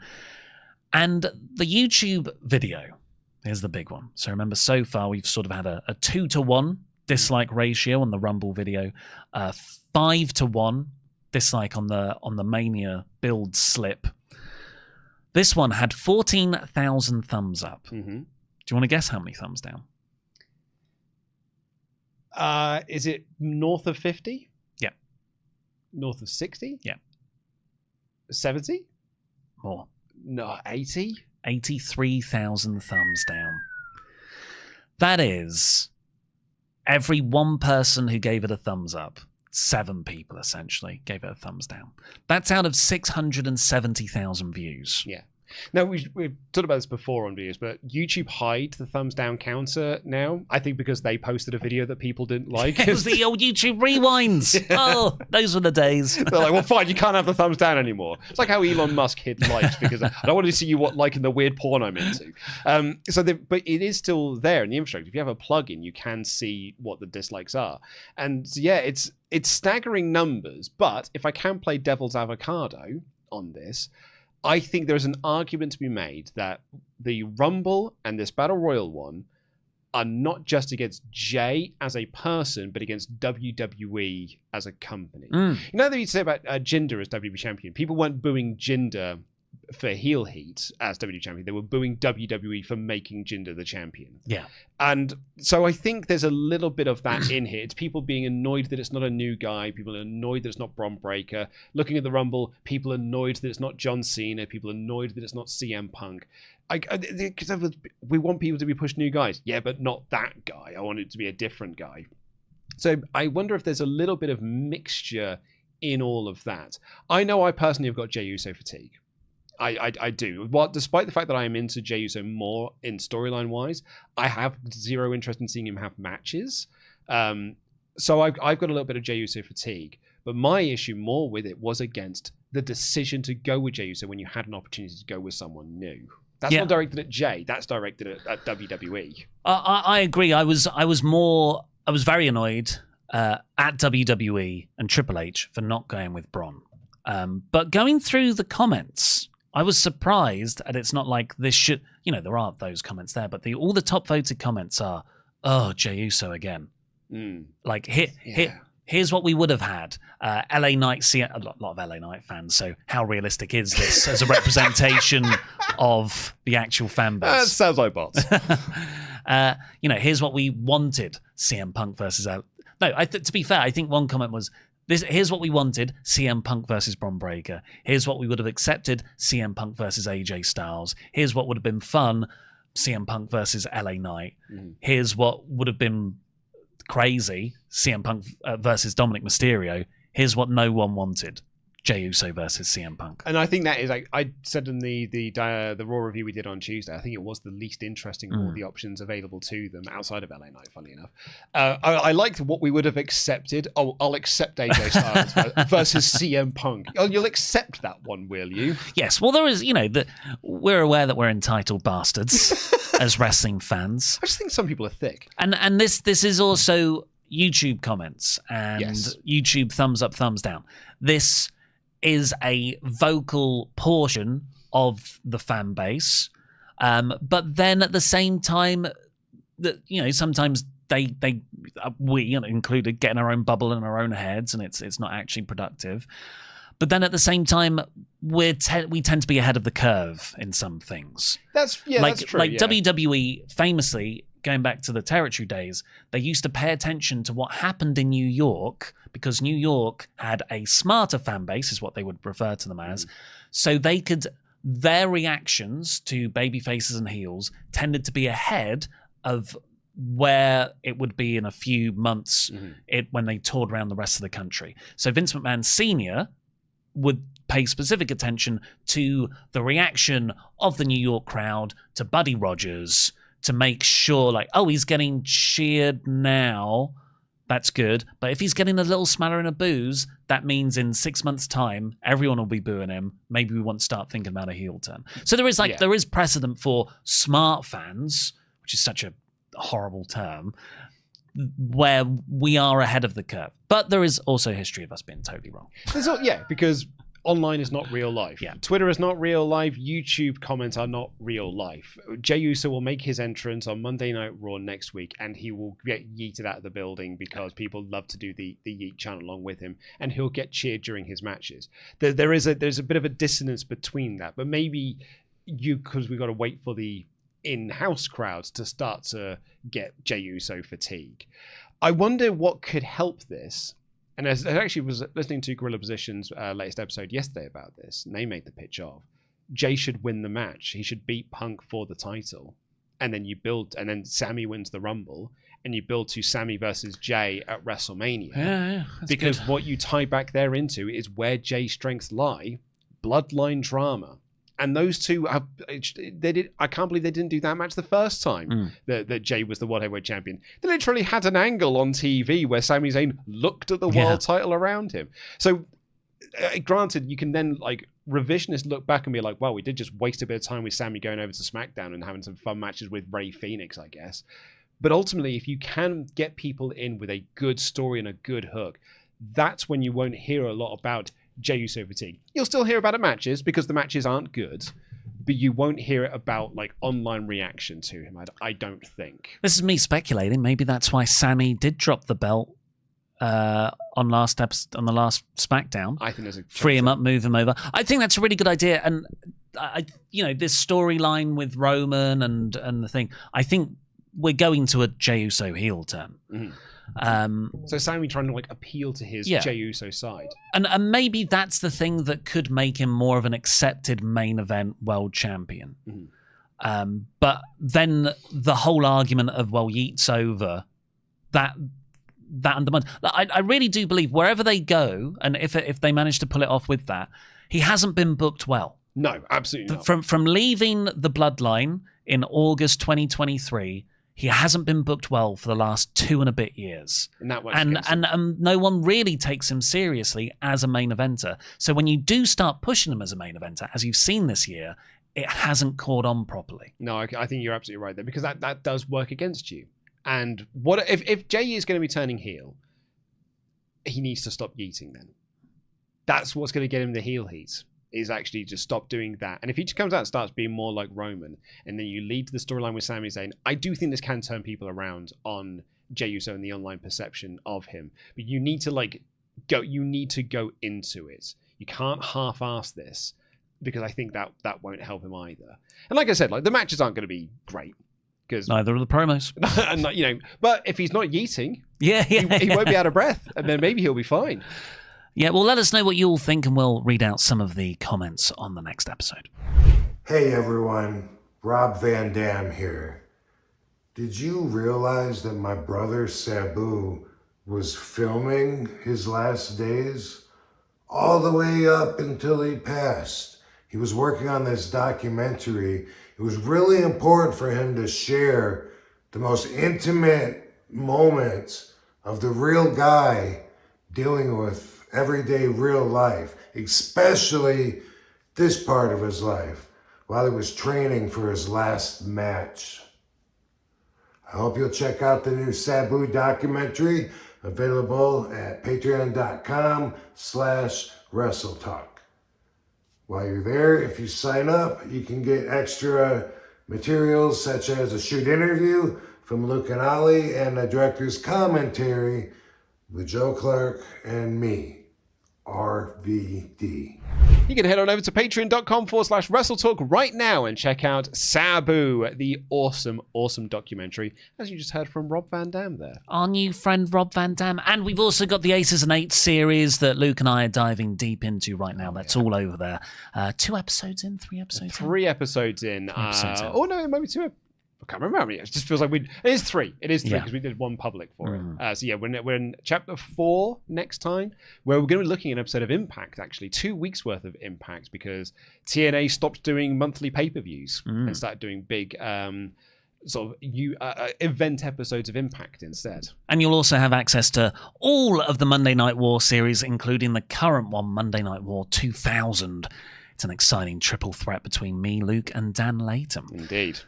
And the YouTube video, here's the big one. So remember, so far we've sort of had a 2-to-1 dislike ratio on the Rumble video, 5-to-1 dislike on the Mania build slip. This one had 14,000 thumbs up. Do you want to guess how many thumbs down? Is it north of 50? Yeah. North of 60? Yeah. 70? More. No, 80? 83,000 thumbs down. That is every one person who gave it a thumbs up. 7 people, essentially, gave it a thumbs down. That's out of 670,000 views. Yeah. Now, we've talked about this before on videos, but YouTube hide the thumbs down counter now. I think because they posted a video that people didn't like. It was the old YouTube rewinds. Yeah. Oh, those were the days. They're like, well, fine, you can't have the thumbs down anymore. It's like how Elon Musk hid likes because I don't want to see you liking the weird porn I'm into. But it is still there in the infrastructure. If you have a plugin, you can see what the dislikes are. And yeah, it's staggering numbers. But if I can play devil's avocado on this, I think there's an argument to be made that the Rumble and this Battle Royal one are not just against Jey as a person, but against WWE as a company. You know that you say about Jinder as WWE champion. People weren't booing Jinder for heel heat as WWE champion. They were booing WWE for making Jinder the champion. Yeah. And so I think there's a little bit of that in here. It's people being annoyed that it's not a new guy. People are annoyed that it's not Bron Breakker. Looking at the Rumble, people are annoyed that it's not John Cena. People are annoyed that it's not CM Punk. We want people to be pushed new guys. Yeah, but not that guy. I want it to be a different guy. So I wonder if there's a little bit of mixture in all of that. I know I personally have got Jey Uso fatigue. I do. Despite the fact that I am into Jey Uso more in storyline wise, I have zero interest in seeing him have matches. So I've got a little bit of Jey Uso fatigue. But my issue more with it was against the decision to go with Jey Uso when you had an opportunity to go with someone new. That's not directed at Jey. That's directed at WWE. I agree. I was very annoyed at WWE and Triple H for not going with Braun. But going through the comments, I was surprised, and it's not like this should, there aren't those comments there, but all the top voted comments are, oh, Jey Uso again. Like, here's what we would have had. LA Knight, a lot of LA Knight fans, so how realistic is this as a representation of the actual fan base? That sounds like bots. Here's what we wanted, CM Punk versus... to be fair, I think one comment was, here's what we wanted, CM Punk versus Bron Breakker. Here's what we would have accepted, CM Punk versus AJ Styles. Here's what would have been fun, CM Punk versus LA Knight. Here's what would have been crazy, CM Punk versus Dominic Mysterio. Here's what no one wanted, Jey Uso versus CM Punk. And I think that is, like I said in the Raw review we did on Tuesday, I think it was the least interesting of all the options available to them outside of LA Knight, funnily enough. I liked what we would have accepted. Oh, I'll accept AJ Styles versus CM Punk. Oh, you'll accept that one, will you? Yes. Well, there is, we're aware that we're entitled bastards as wrestling fans. I just think some people are thick. And this is also YouTube comments and YouTube thumbs up, thumbs down. This is a vocal portion of the fan base, but then at the same time, sometimes we included, get in our own bubble in our own heads, and it's not actually productive. But then at the same time, we tend to be ahead of the curve in some things. That's true. Like WWE famously, going back to the territory days, they used to pay attention to what happened in New York, because New York had a smarter fan base, is what they would refer to them as. So their reactions to baby faces and heels tended to be ahead of where it would be in a few months when they toured around the rest of the country. So Vince McMahon Sr. would pay specific attention to the reaction of the New York crowd to Buddy Rogers, to make sure, he's getting cheered now, that's good. But if he's getting a little smattering of boos, that means in 6 months' time, everyone will be booing him. Maybe we want to start thinking about a heel turn. So there is precedent for smart fans, which is such a horrible term, where we are ahead of the curve. But there is also history of us being totally wrong. Because online is not real life. Twitter is not real life. YouTube comments are not real life. Jey Uso will make his entrance on Monday Night Raw next week, and he will get yeeted out of the building because people love to do the yeet chant along with him, and he'll get cheered during his matches. There's a bit of a dissonance between that, but maybe because we've got to wait for the in-house crowds to start to get Jey Uso fatigue. I wonder what could help this. And I actually was listening to Gorilla Position's latest episode yesterday about this, and they made the pitch of Jey should win the match. He should beat Punk for the title, and then then Sammy wins the Rumble, and you build to Sammy versus Jey at WrestleMania. Yeah, because good. What you tie back there into is where Jey's strengths lie: bloodline drama. And those two, I can't believe they didn't do that match the first time that Jey was the World Heavyweight Champion. They literally had an angle on TV where Sami Zayn looked at the world title around him. So, granted, you can then revisionist look back and be like, well, we did just waste a bit of time with Sami going over to SmackDown and having some fun matches with Rey Fenix, I guess. But ultimately, if you can get people in with a good story and a good hook, that's when you won't hear a lot about Jey Uso fatigue. You'll still hear about it matches because the matches aren't good, but you won't hear it about online reaction to him. I don't think. This is me speculating. Maybe that's why Sammy did drop the belt on the last SmackDown. I think there's a free him up, move him over. I think that's a really good idea. And this storyline with Roman and the thing. I think we're going to a Jey Uso heel turn. So Sammy trying to appeal to his Jey Uso side, and maybe that's the thing that could make him more of an accepted main event world champion. But then the whole argument of yeet's over, that undermines. I really do believe wherever they go, and if they manage to pull it off with that, he hasn't been booked well. No, absolutely not. From leaving the Bloodline in August 2023, he hasn't been booked well for the last 2 and a bit years. And no one really takes him seriously as a main eventer. So when you do start pushing him as a main eventer, as you've seen this year, it hasn't caught on properly. No, I think you're absolutely right there, because that does work against you. And what if Jey is going to be turning heel, he needs to stop yeeting then. That's what's going to get him the heel heat, is actually just stop doing that. And if he just comes out and starts being more like Roman, and then you lead to the storyline with Sami Zayn, I do think this can turn people around on Jey Uso and the online perception of him. But you need to go into it. You can't half-ass this, because I think that won't help him either. And like I said, like the matches aren't going to be great, because neither are the promos. And but if he's not yeeting, he won't be out of breath, and then maybe he'll be fine. Yeah, well, let us know what you all think, and we'll read out some of the comments on the next episode. Hey everyone, Rob Van Dam here. Did you realize that my brother Sabu was filming his last days? All the way up until he passed. He was working on this documentary. It was really important for him to share the most intimate moments of the real guy dealing with everyday real life, especially this part of his life, while he was training for his last match. I hope you'll check out the new SABU Documentary, available at patreon.com/WrestleTalk. While you're there, if you sign up, you can get extra materials such as a shoot interview from Luke and Ollie and the director's commentary with Joe Clark and me, RVD. You can head on over to patreon.com/WrestleTalk right now and check out Sabu, the awesome documentary, as you just heard from Rob Van Dam there. Our new friend Rob Van Dam. And we've also got the Aces and Eights series that Luke and I are diving deep into right now. That's all over there. 2 episodes in, 3 episodes in? 3 episodes in. Oh, no, it might be 2. I can't remember. It just feels like it is 3. It is 3 because we did 1 public for it. So yeah, we're in chapter 4 next time, where we're going to be looking at an episode of Impact, actually 2 weeks worth of Impact, because TNA stopped doing monthly pay-per-views and started doing big sort of event episodes of Impact instead. And you'll also have access to all of the Monday Night War series, including the current one, Monday Night War 2000. It's an exciting triple threat between me, Luke, and Dan Latham. Indeed.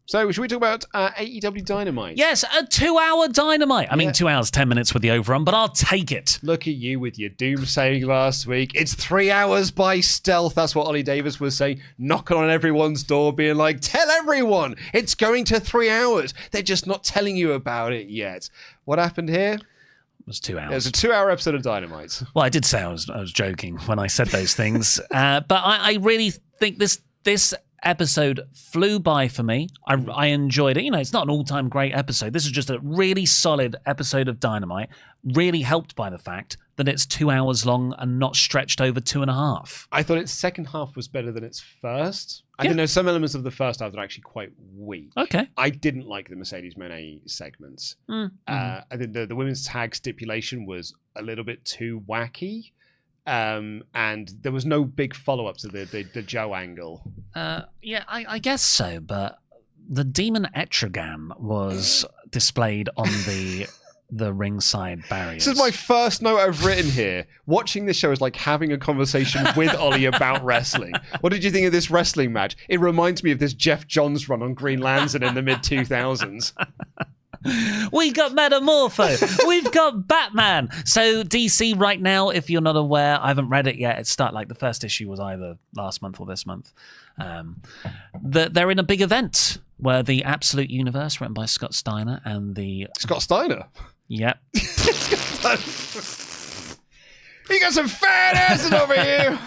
So, should we talk about AEW Dynamite? Yes, a 2-hour Dynamite. I mean, 2 hours, 10 minutes with the overrun, but I'll take it. Look at you with your doomsaying last week. It's 3 hours by stealth. That's what Ollie Davis was saying. Knocking on everyone's door, being like, tell everyone it's going to 3 hours. They're just not telling you about it yet. What happened here? It was 2 hours. It was a 2-hour episode of Dynamite. Well, I did say I was joking when I said those things. But I really think this episode flew by for me. I enjoyed it. It's not an all-time great episode. This is just a really solid episode of Dynamite, really helped by the fact that it's 2 hours long and not stretched over 2.5. I thought its second half was better than its first. I think there's some elements of the first half that are actually quite weak. Okay. I didn't like the Mercedes Moné segments. I think the women's tag stipulation was a little bit too wacky. And there was no big follow-up to the Joe angle. I guess so, but the Demon Etrigan was displayed on the ringside barriers. This is my first note I've written here. Watching this show is like having a conversation with Ollie about wrestling. What did you think of this wrestling match? It reminds me of this Jeff Johns run on Green Lantern in the mid-2000s. We got Metamorpho. We've got Batman. So DC right now, if you're not aware, I haven't read it yet. It's the first issue was either last month or this month. They're in a big event where the Absolute Universe, written by Scott Steiner, and the Scott Steiner. Yep. You got some fat asses over here.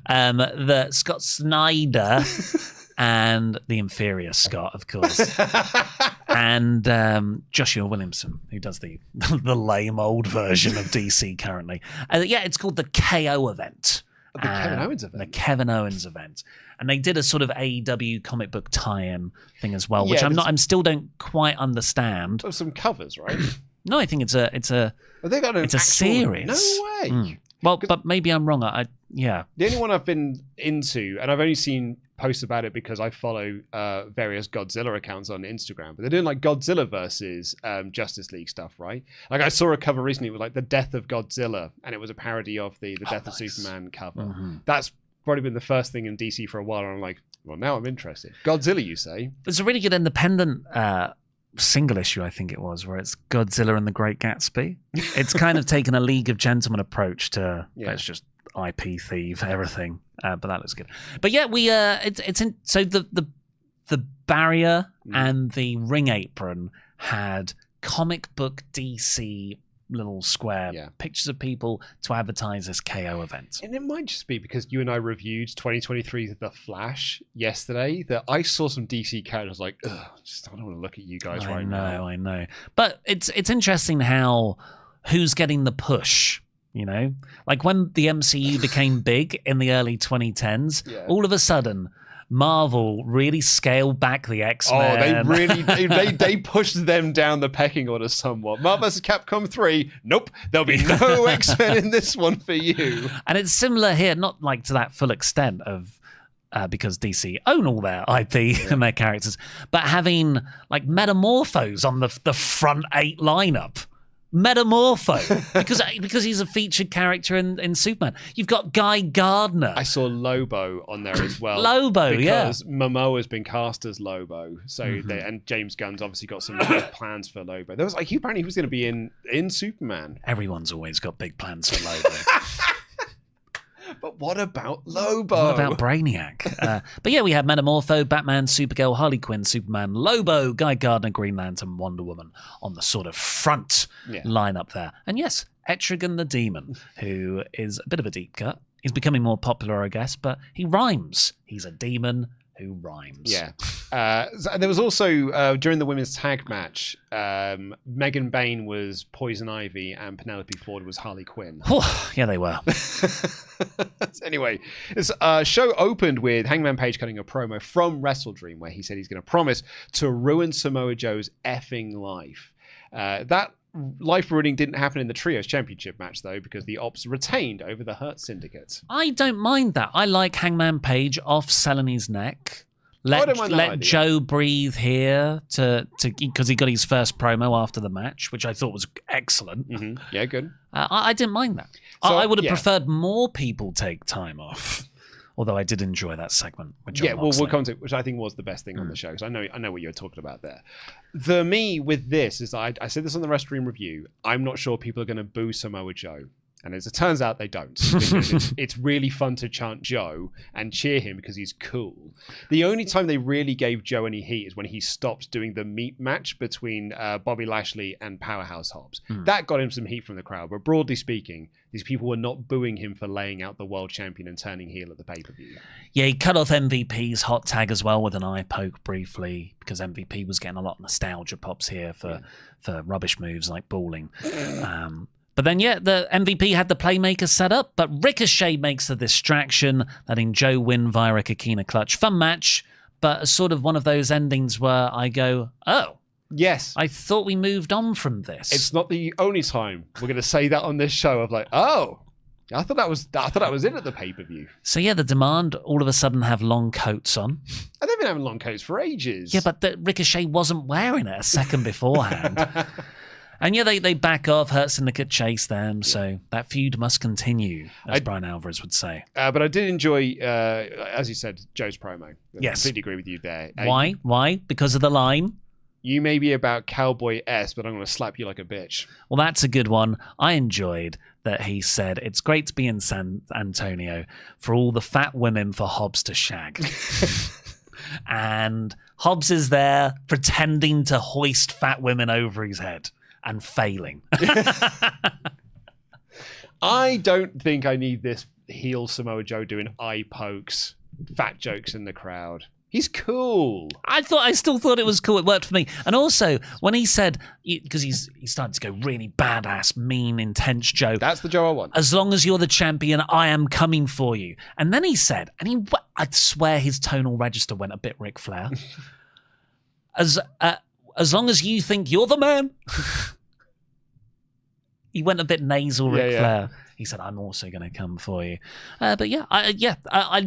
The Scott Snyder. And the inferior Scott, of course, and Joshua Williamson, who does the lame old version of DC currently. It's called the KO event. The Kevin Owens event. The Kevin Owens event. And they did a sort of AEW comic book tie-in thing as well, which I still don't quite understand. There were some covers, right? No, I think it's a They got an it's a series. No way. Well, but maybe I'm wrong. Yeah. The only one I've been into, and I've only seen posts about it because I follow various Godzilla accounts on Instagram, but they're doing like Godzilla versus Justice League stuff, right? Like I saw a cover recently with like the death of Godzilla, and it was a parody of the death of Superman cover. Mm-hmm. That's probably been the first thing in DC for a while, and I'm like, well, now I'm interested. Godzilla, you say? There's a really good independent single issue, I think it was, where it's Godzilla and the Great Gatsby. It's kind of taken a League of Gentlemen approach to let's just IP thieve everything, but that looks good. But yeah, we so the barrier and the ring apron had comic book DC little square pictures of people to advertise this KO event. And it might just be because you and I reviewed 2023's The Flash yesterday that I saw some DC characters like, ugh, I don't want to look at you guys right now. I know. But it's interesting how who's getting the push, you know? Like when the MCU became big in the early 2010s, all of a sudden Marvel really scaled back the X-Men. Oh, they really they pushed them down the pecking order somewhat. Marvel vs. Capcom 3, nope, there'll be no X-Men in this one for you. And it's similar here, not like to that full extent of because DC own all their IP and their characters, but having like Metamorphos on the front 8 lineup. Metamorpho, because he's a featured character in Superman. You've got Guy Gardner. I saw Lobo on there as well. Lobo, because Momoa has been cast as Lobo, so and James Gunn's obviously got some big plans for Lobo. There was like apparently he was going to be in Superman. Everyone's always got big plans for Lobo. But what about Lobo? What about Brainiac? But yeah, we had Metamorpho, Batman, Supergirl, Harley Quinn, Superman, Lobo, Guy Gardner, Green Lantern, Wonder Woman on the sort of front lineup there. And yes, Etrigan the Demon, who is a bit of a deep cut. He's becoming more popular, I guess, but he rhymes. He's a demon who rhymes. Yeah. There was also, during the women's tag match, Megan Bain was Poison Ivy and Penelope Ford was Harley Quinn. Yeah, they were. Anyway, this show opened with Hangman Page cutting a promo from WrestleDream where he said he's going to promise to ruin Samoa Joe's effing life. That life ruining didn't happen in the Trios Championship match, though, because the Ops retained over the Hurt Syndicate. I don't mind that. I like Hangman Page off selling his neck. Let Joe breathe here because he got his first promo after the match, which I thought was excellent. Mm-hmm. Yeah, good. I didn't mind that. So, I would have preferred more people take time off. Although I did enjoy that segment. We'll come to it, which I think was the best thing on the show, because I know what you're talking about there. The me with this is I said this on the WrestleDream review. I'm not sure people are going to boo Samoa Joe. And as it turns out, they don't. It's really fun to chant Joe and cheer him because he's cool. The only time they really gave Joe any heat is when he stopped doing the meat match between Bobby Lashley and Powerhouse Hobbs. That got him some heat from the crowd. But broadly speaking, these people were not booing him for laying out the world champion and turning heel at the pay-per-view. Yeah, he cut off MVP's hot tag as well with an eye poke briefly because MVP was getting a lot of nostalgia pops here for rubbish moves like balling. But then, the MVP had the playmaker set up, but Ricochet makes the distraction, letting Joe win via a Kikina clutch. Fun match, but sort of one of those endings where I go, oh. Yes. I thought we moved on from this. It's not the only time we're going to say that on this show of like, oh, I thought that was it at the pay-per-view. So the Demand all of a sudden have long coats on. And they've been having long coats for ages. Yeah, but Ricochet wasn't wearing it a second beforehand. And they back off, Hurt Syndicate chase them, so that feud must continue, as Brian Alvarez would say. But I did enjoy, as you said, Joe's promo. Yes. I completely agree with you there. Why? Why? Because of the line? You may be about Cowboy S, but I'm going to slap you like a bitch. Well, that's a good one. I enjoyed that he said, it's great to be in San Antonio for all the fat women for Hobbs to shag. And Hobbs is there pretending to hoist fat women over his head. And failing. I don't think I need this heel Samoa Joe doing eye pokes, fat jokes in the crowd. He's cool. I still thought it was cool. It worked for me. And also, when he said, because he's starting to go really badass, mean, intense Joe. That's the Joe I want. As long as you're the champion, I am coming for you. And then he said, I'd swear his tonal register went a bit Ric Flair. As long as you think you're the man, He went a bit nasal, Ric Yeah. Flair. He said, "I'm also going to come for you." But yeah, I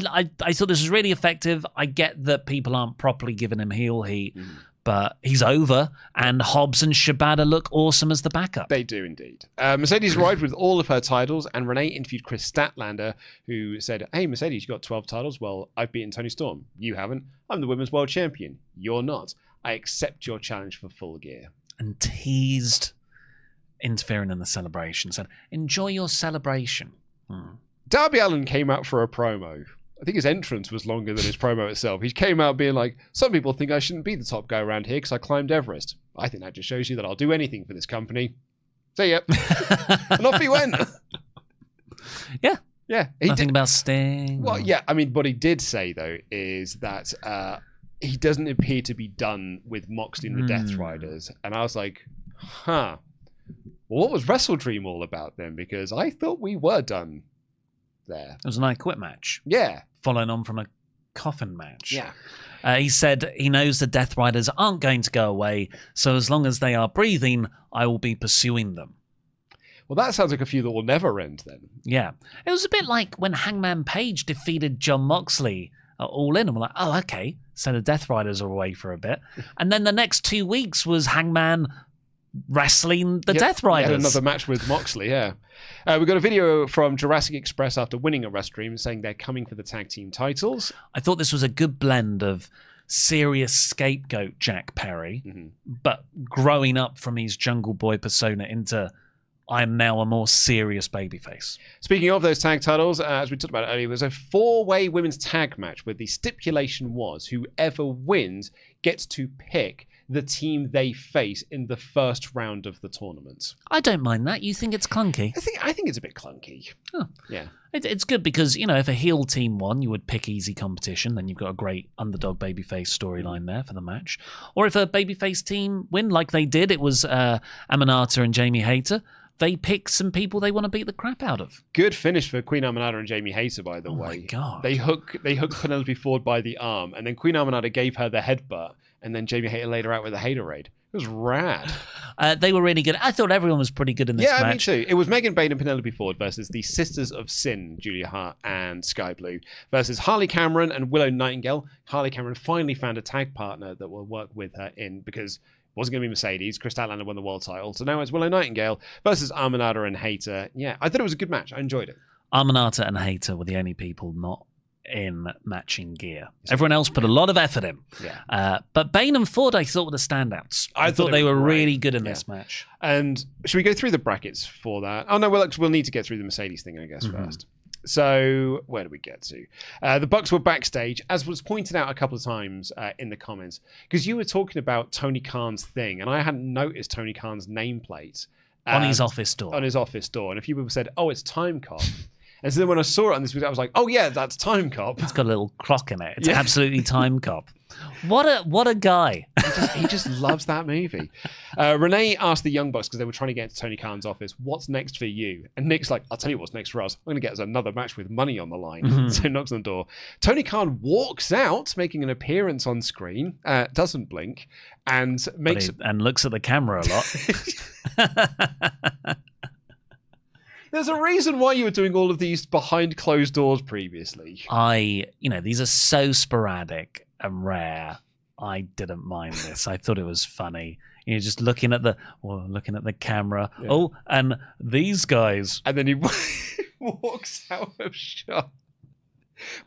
thought this was really effective. I get that people aren't properly giving him heel heat, but he's over, and Hobbs and Shibata look awesome as the backup. They do indeed. Mercedes arrived with all of her titles, and Renee interviewed Chris Statlander, who said, "Hey, Mercedes, you got 12 titles. Well, I've beaten Toni Storm. You haven't. I'm the women's world champion. You're not. I accept your challenge for Full Gear." And teased interfering in the celebration, said, "Enjoy your celebration." Darby Allin came out for a promo. I think his entrance was longer than his promo itself. He came out being like, "Some people think I shouldn't be the top guy around here because I climbed Everest. I think that just shows you that I'll do anything for this company. See ya." And off he went. Yeah. Yeah. Nothing about Sting. Well, yeah. I mean, what he did say, though, is that he doesn't appear to be done with Moxley and the Death Riders. And I was like, huh. Well, what was Wrestle Dream all about then? Because I thought we were done there. It was an I Quit match. Yeah. Following on from a coffin match. Yeah. He said he knows the Death Riders aren't going to go away, so as long as they are breathing, I will be pursuing them. Well, that sounds like a feud that will never end then. Yeah. It was a bit like when Hangman Page defeated John Moxley at All In, and we're like, oh, okay, so the Death Riders are away for a bit. And then the next 2 weeks was Hangman wrestling the Death Riders. Yeah, another match with Moxley, yeah. We got a video from Jurassic Express after winning a WrestleDream saying they're coming for the tag team titles. I thought this was a good blend of serious scapegoat Jack Perry, but growing up from his Jungle Boy persona into I'm now a more serious babyface. Speaking of those tag titles, as we talked about earlier, there's a 4-way women's tag match where the stipulation was whoever wins gets to pick the team they face in the first round of the tournament. I don't mind that. You think it's clunky? I think it's a bit clunky. Oh. Yeah. It's good because, you know, if a heel team won, you would pick easy competition. Then you've got a great underdog babyface storyline there for the match. Or if a babyface team win, like they did, it was Aminata and Jamie Hayter. They pick some people they want to beat the crap out of. Good finish for Queen Aminata and Jamie Hayter, by the way. Oh my God. They hook Penelope Ford by the arm, and then Queen Aminata gave her the headbutt, and then Jamie Hayter laid her out with a Haterade. It was rad. They were really good. I thought everyone was pretty good in this match. Yeah, me too. It was Megan Bain and Penelope Ford versus the Sisters of Sin, Julia Hart and Sky Blue, versus Harley Cameron and Willow Nightingale. Harley Cameron finally found a tag partner that will work with her because it wasn't going to be Mercedes. Chris Statlander won the world title. So now it's Willow Nightingale versus Aminata and Hayter. Yeah, I thought it was a good match. I enjoyed it. Aminata and Hayter were the only people not in matching gear. Everyone else put a lot of effort in. Yeah. But Bain and Ford, I thought, were the standouts. I thought they were really good in this match. And should we go through the brackets for that? Oh, no, we'll need to get through the Mercedes thing, I guess, first. So where do we get to? The Bucks were backstage, as was pointed out a couple of times in the comments, because you were talking about Tony Khan's thing, and I hadn't noticed Tony Khan's nameplate. On his office door. On his office door. And a few people said, oh, it's Time Cop. And so then when I saw it on this video, I was like, oh, yeah, that's Time Cop. It's got a little clock in it. It's absolutely Time Cop. What a guy. He just loves that movie. Renee asked the Young Bucks, because they were trying to get into Tony Khan's office, what's next for you? And Nick's like, I'll tell you what's next for us. I'm going to get us another match with money on the line. So he knocks on the door. Tony Khan walks out, making an appearance on screen, doesn't blink, and and looks at the camera a lot. There's a reason why you were doing all of these behind closed doors previously. These are so sporadic and rare. I didn't mind this. I thought it was funny. Just looking at the camera. Yeah. Oh, and these guys. And then he walks out of shot.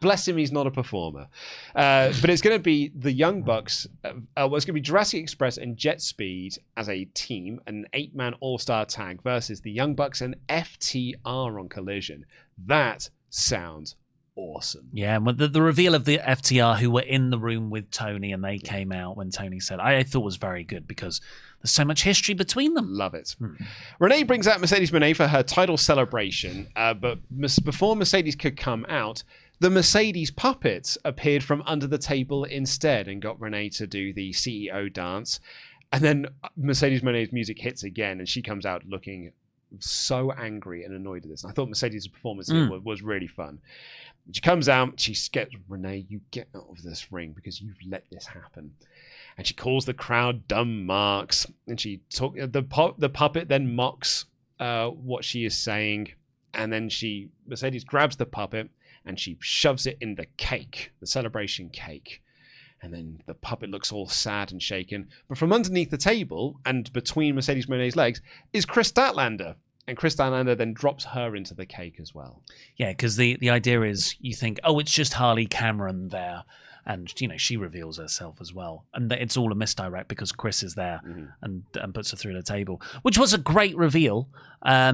Bless him, he's not a performer. But it's going to be the Young Bucks. It's going to be Jurassic Express and Jet Speed as a team, an 8-man all-star tag versus the Young Bucks and FTR on Collision. That sounds awesome. Yeah, and the reveal of the FTR who were in the room with Tony and they came out when Tony said, I thought was very good because there's so much history between them. Love it. Renee brings out Mercedes Moné for her title celebration, but before Mercedes could come out, the Mercedes puppets appeared from under the table instead and got Renee to do the CEO dance. And then Mercedes Moné's music hits again and she comes out looking so angry and annoyed at this. And I thought Mercedes' performance here was really fun. She comes out, she gets, Renee, you get out of this ring because you've let this happen. And she calls the crowd dumb marks. And the puppet then mocks what she is saying, and then Mercedes grabs the puppet and she shoves it in the cake, the celebration cake. And then the puppet looks all sad and shaken. But from underneath the table and between Mercedes Moné's legs is Chris Statlander. And Chris Statlander then drops her into the cake as well. Yeah, because the idea is you think, oh, it's just Harley Cameron there. And, she reveals herself as well. And it's all a misdirect because Chris is there and puts her through the table, which was a great reveal. I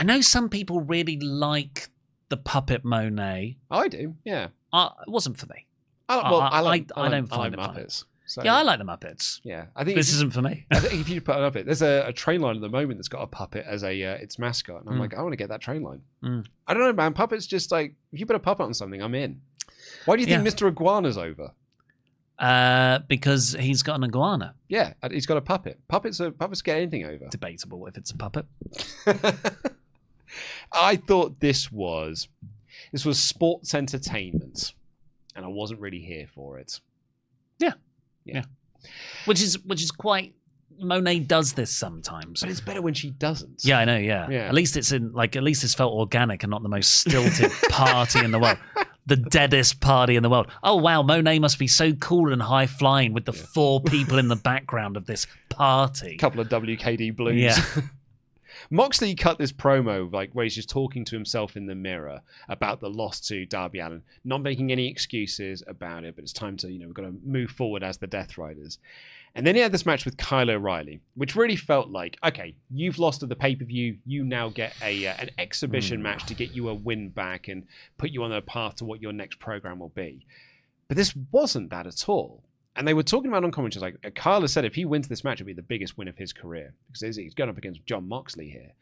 know some people really like the puppet Monet. I do, yeah. It wasn't for me. I don't find it Muppets. So, yeah, I like the Muppets. Yeah, I think this isn't for me. I think if you put a Muppet, there's a train line at the moment that's got a puppet as its mascot, and I'm like, I want to get that train line. I don't know, man. Puppets just like if you put a puppet on something, I'm in. Why do you think Mr. Iguana's over? Because he's got an iguana. Yeah, he's got a puppet. Puppets get anything over. Debatable if it's a puppet. I thought this was sports entertainment, and I wasn't really here for it. Yeah. Which is quite. Monet does this sometimes, but it's better when she doesn't. Yeah, I know. Yeah. At least it's felt organic and not the most stilted party in the world. The deadest party in the world. Oh wow, Monet must be so cool and high flying with the 4 people in the background of this party. A couple of WKD blues. Yeah. Moxley cut this promo where he's just talking to himself in the mirror about the loss to Darby Allin, not making any excuses about it, but it's time to, we've got to move forward as the Death Riders. And then he had this match with Kyle O'Reilly, which really felt like, okay, you've lost at the pay-per-view, you now get an exhibition match to get you a win back and put you on a path to what your next program will be. But this wasn't that at all. And they were talking about on commentary, like Kyle has said if he wins this match, it'll be the biggest win of his career because he's going up against Jon Moxley here.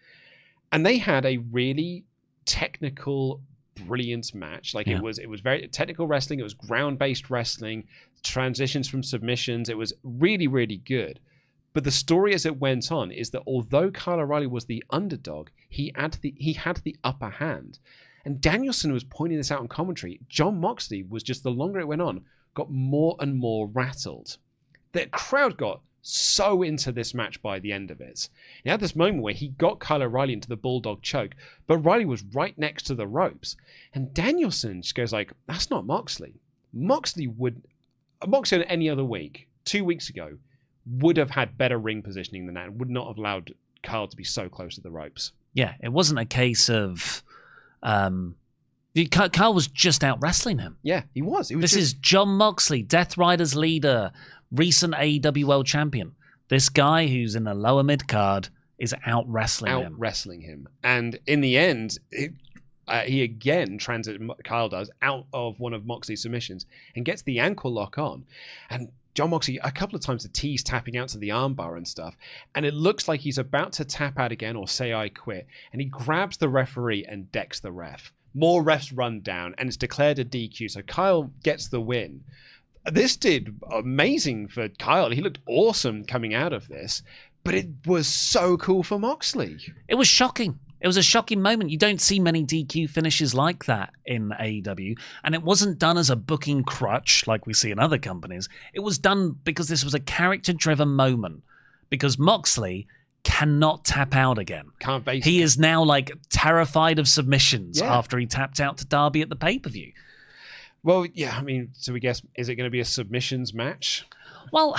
And they had a really technical, brilliant match. It was very technical wrestling. It was ground-based wrestling, transitions from submissions. It was really, really good. But the story as it went on is that although Kyle O'Reilly was the underdog, he had the upper hand. And Danielson was pointing this out on commentary. Jon Moxley was just, the longer it went on, got more and more rattled. The crowd got so into this match by the end of it. He had this moment where he got Kyle O'Reilly into the bulldog choke, but O'Reilly was right next to the ropes. And Danielson just goes like, that's not Moxley. Moxley on any other week, 2 weeks ago, would have had better ring positioning than that and would not have allowed Kyle to be so close to the ropes. Yeah, it wasn't a case of... Kyle was just out wrestling him. Yeah, he was. This is Jon Moxley, Death Riders leader, recent AEW World Champion. This guy who's in the lower mid card is out wrestling him. And in the end, he again Kyle does out of one of Moxley's submissions and gets the ankle lock on. And Jon Moxley, a couple of times the T's tapping out to the armbar and stuff. And it looks like he's about to tap out again or say I quit. And he grabs the referee and decks the ref. More refs run down, and it's declared a DQ. So Kyle gets the win. This did amazing for Kyle. He looked awesome coming out of this, but it was so cool for Moxley. It was shocking. It was a shocking moment. You don't see many DQ finishes like that in AEW, and it wasn't done as a booking crutch like we see in other companies. It was done because this was a character-driven moment, because Moxley cannot tap out again. Can't face He is now terrified of submissions after he tapped out to Darby at the pay-per-view. Well, yeah, I mean, so we guess, is it going to be a submissions match? Well,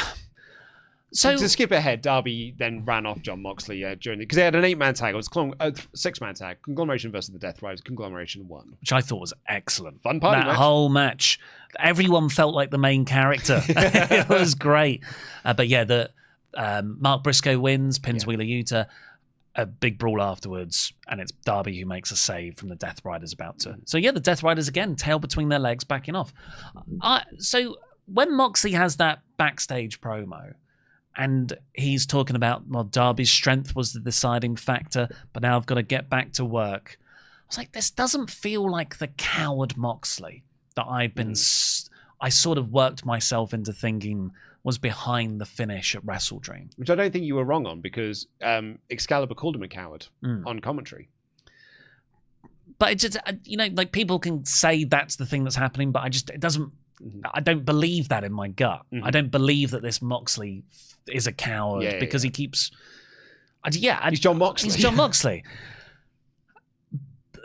so... To skip ahead, Darby then ran off Jon Moxley because they had an 8-man tag. It was a 6-man tag. Conglomeration versus the Death Riders. Conglomeration won. Which I thought was excellent. Fun party match. That whole match. Everyone felt like the main character. It was great. But yeah, Mark Briscoe wins, pins Wheeler Yuta, a big brawl afterwards, and it's Darby who makes a save from the Death Riders about to. So yeah, the Death Riders again, tail between their legs, backing off. So when Moxley has that backstage promo, and he's talking about, well, Darby's strength was the deciding factor, but now I've got to get back to work. I was like, this doesn't feel like the coward Moxley that I've been... I sort of worked myself into thinking was behind the finish at WrestleDream. Which I don't think you were wrong on, because Excalibur called him a coward on commentary. But it just, people can say that's the thing that's happening, but it doesn't... I don't believe that in my gut. I don't believe that this Moxley is a coward because he keeps... He's Jon Moxley. He's Jon Moxley.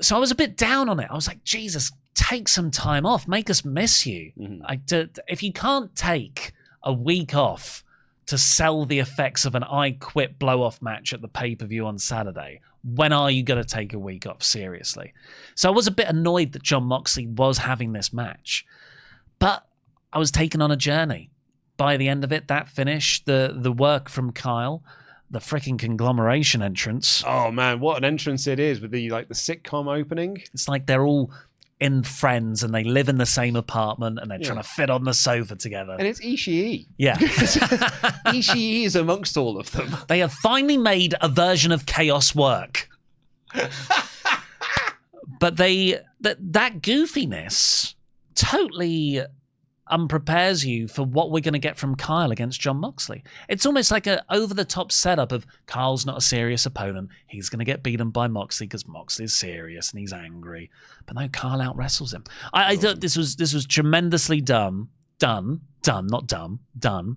So I was a bit down on it. I was like, Jesus, take some time off. Make us miss you. If you can't take a week off to sell the effects of an I Quit blow-off match at the pay-per-view on Saturday, when are you going to take a week off? Seriously. So I was a bit annoyed that Jon Moxley was having this match. But I was taken on a journey. By the end of it, that finish, the work from Kyle, the freaking conglomeration entrance. Oh man, what an entrance it is with the sitcom opening. It's like they're all in Friends and they live in the same apartment and they're trying to fit on the sofa together. And it's Ishii. Yeah. Ishii is amongst all of them. They have finally made a version of Chaos work. But that goofiness totally unprepares you for what we're going to get from Kyle against Jon Moxley. It's almost like an over-the-top setup of Kyle's not a serious opponent. He's going to get beaten by Moxley because Moxley's serious and he's angry. But no, Kyle out-wrestles him. I thought this was tremendously done. Not dumb, done.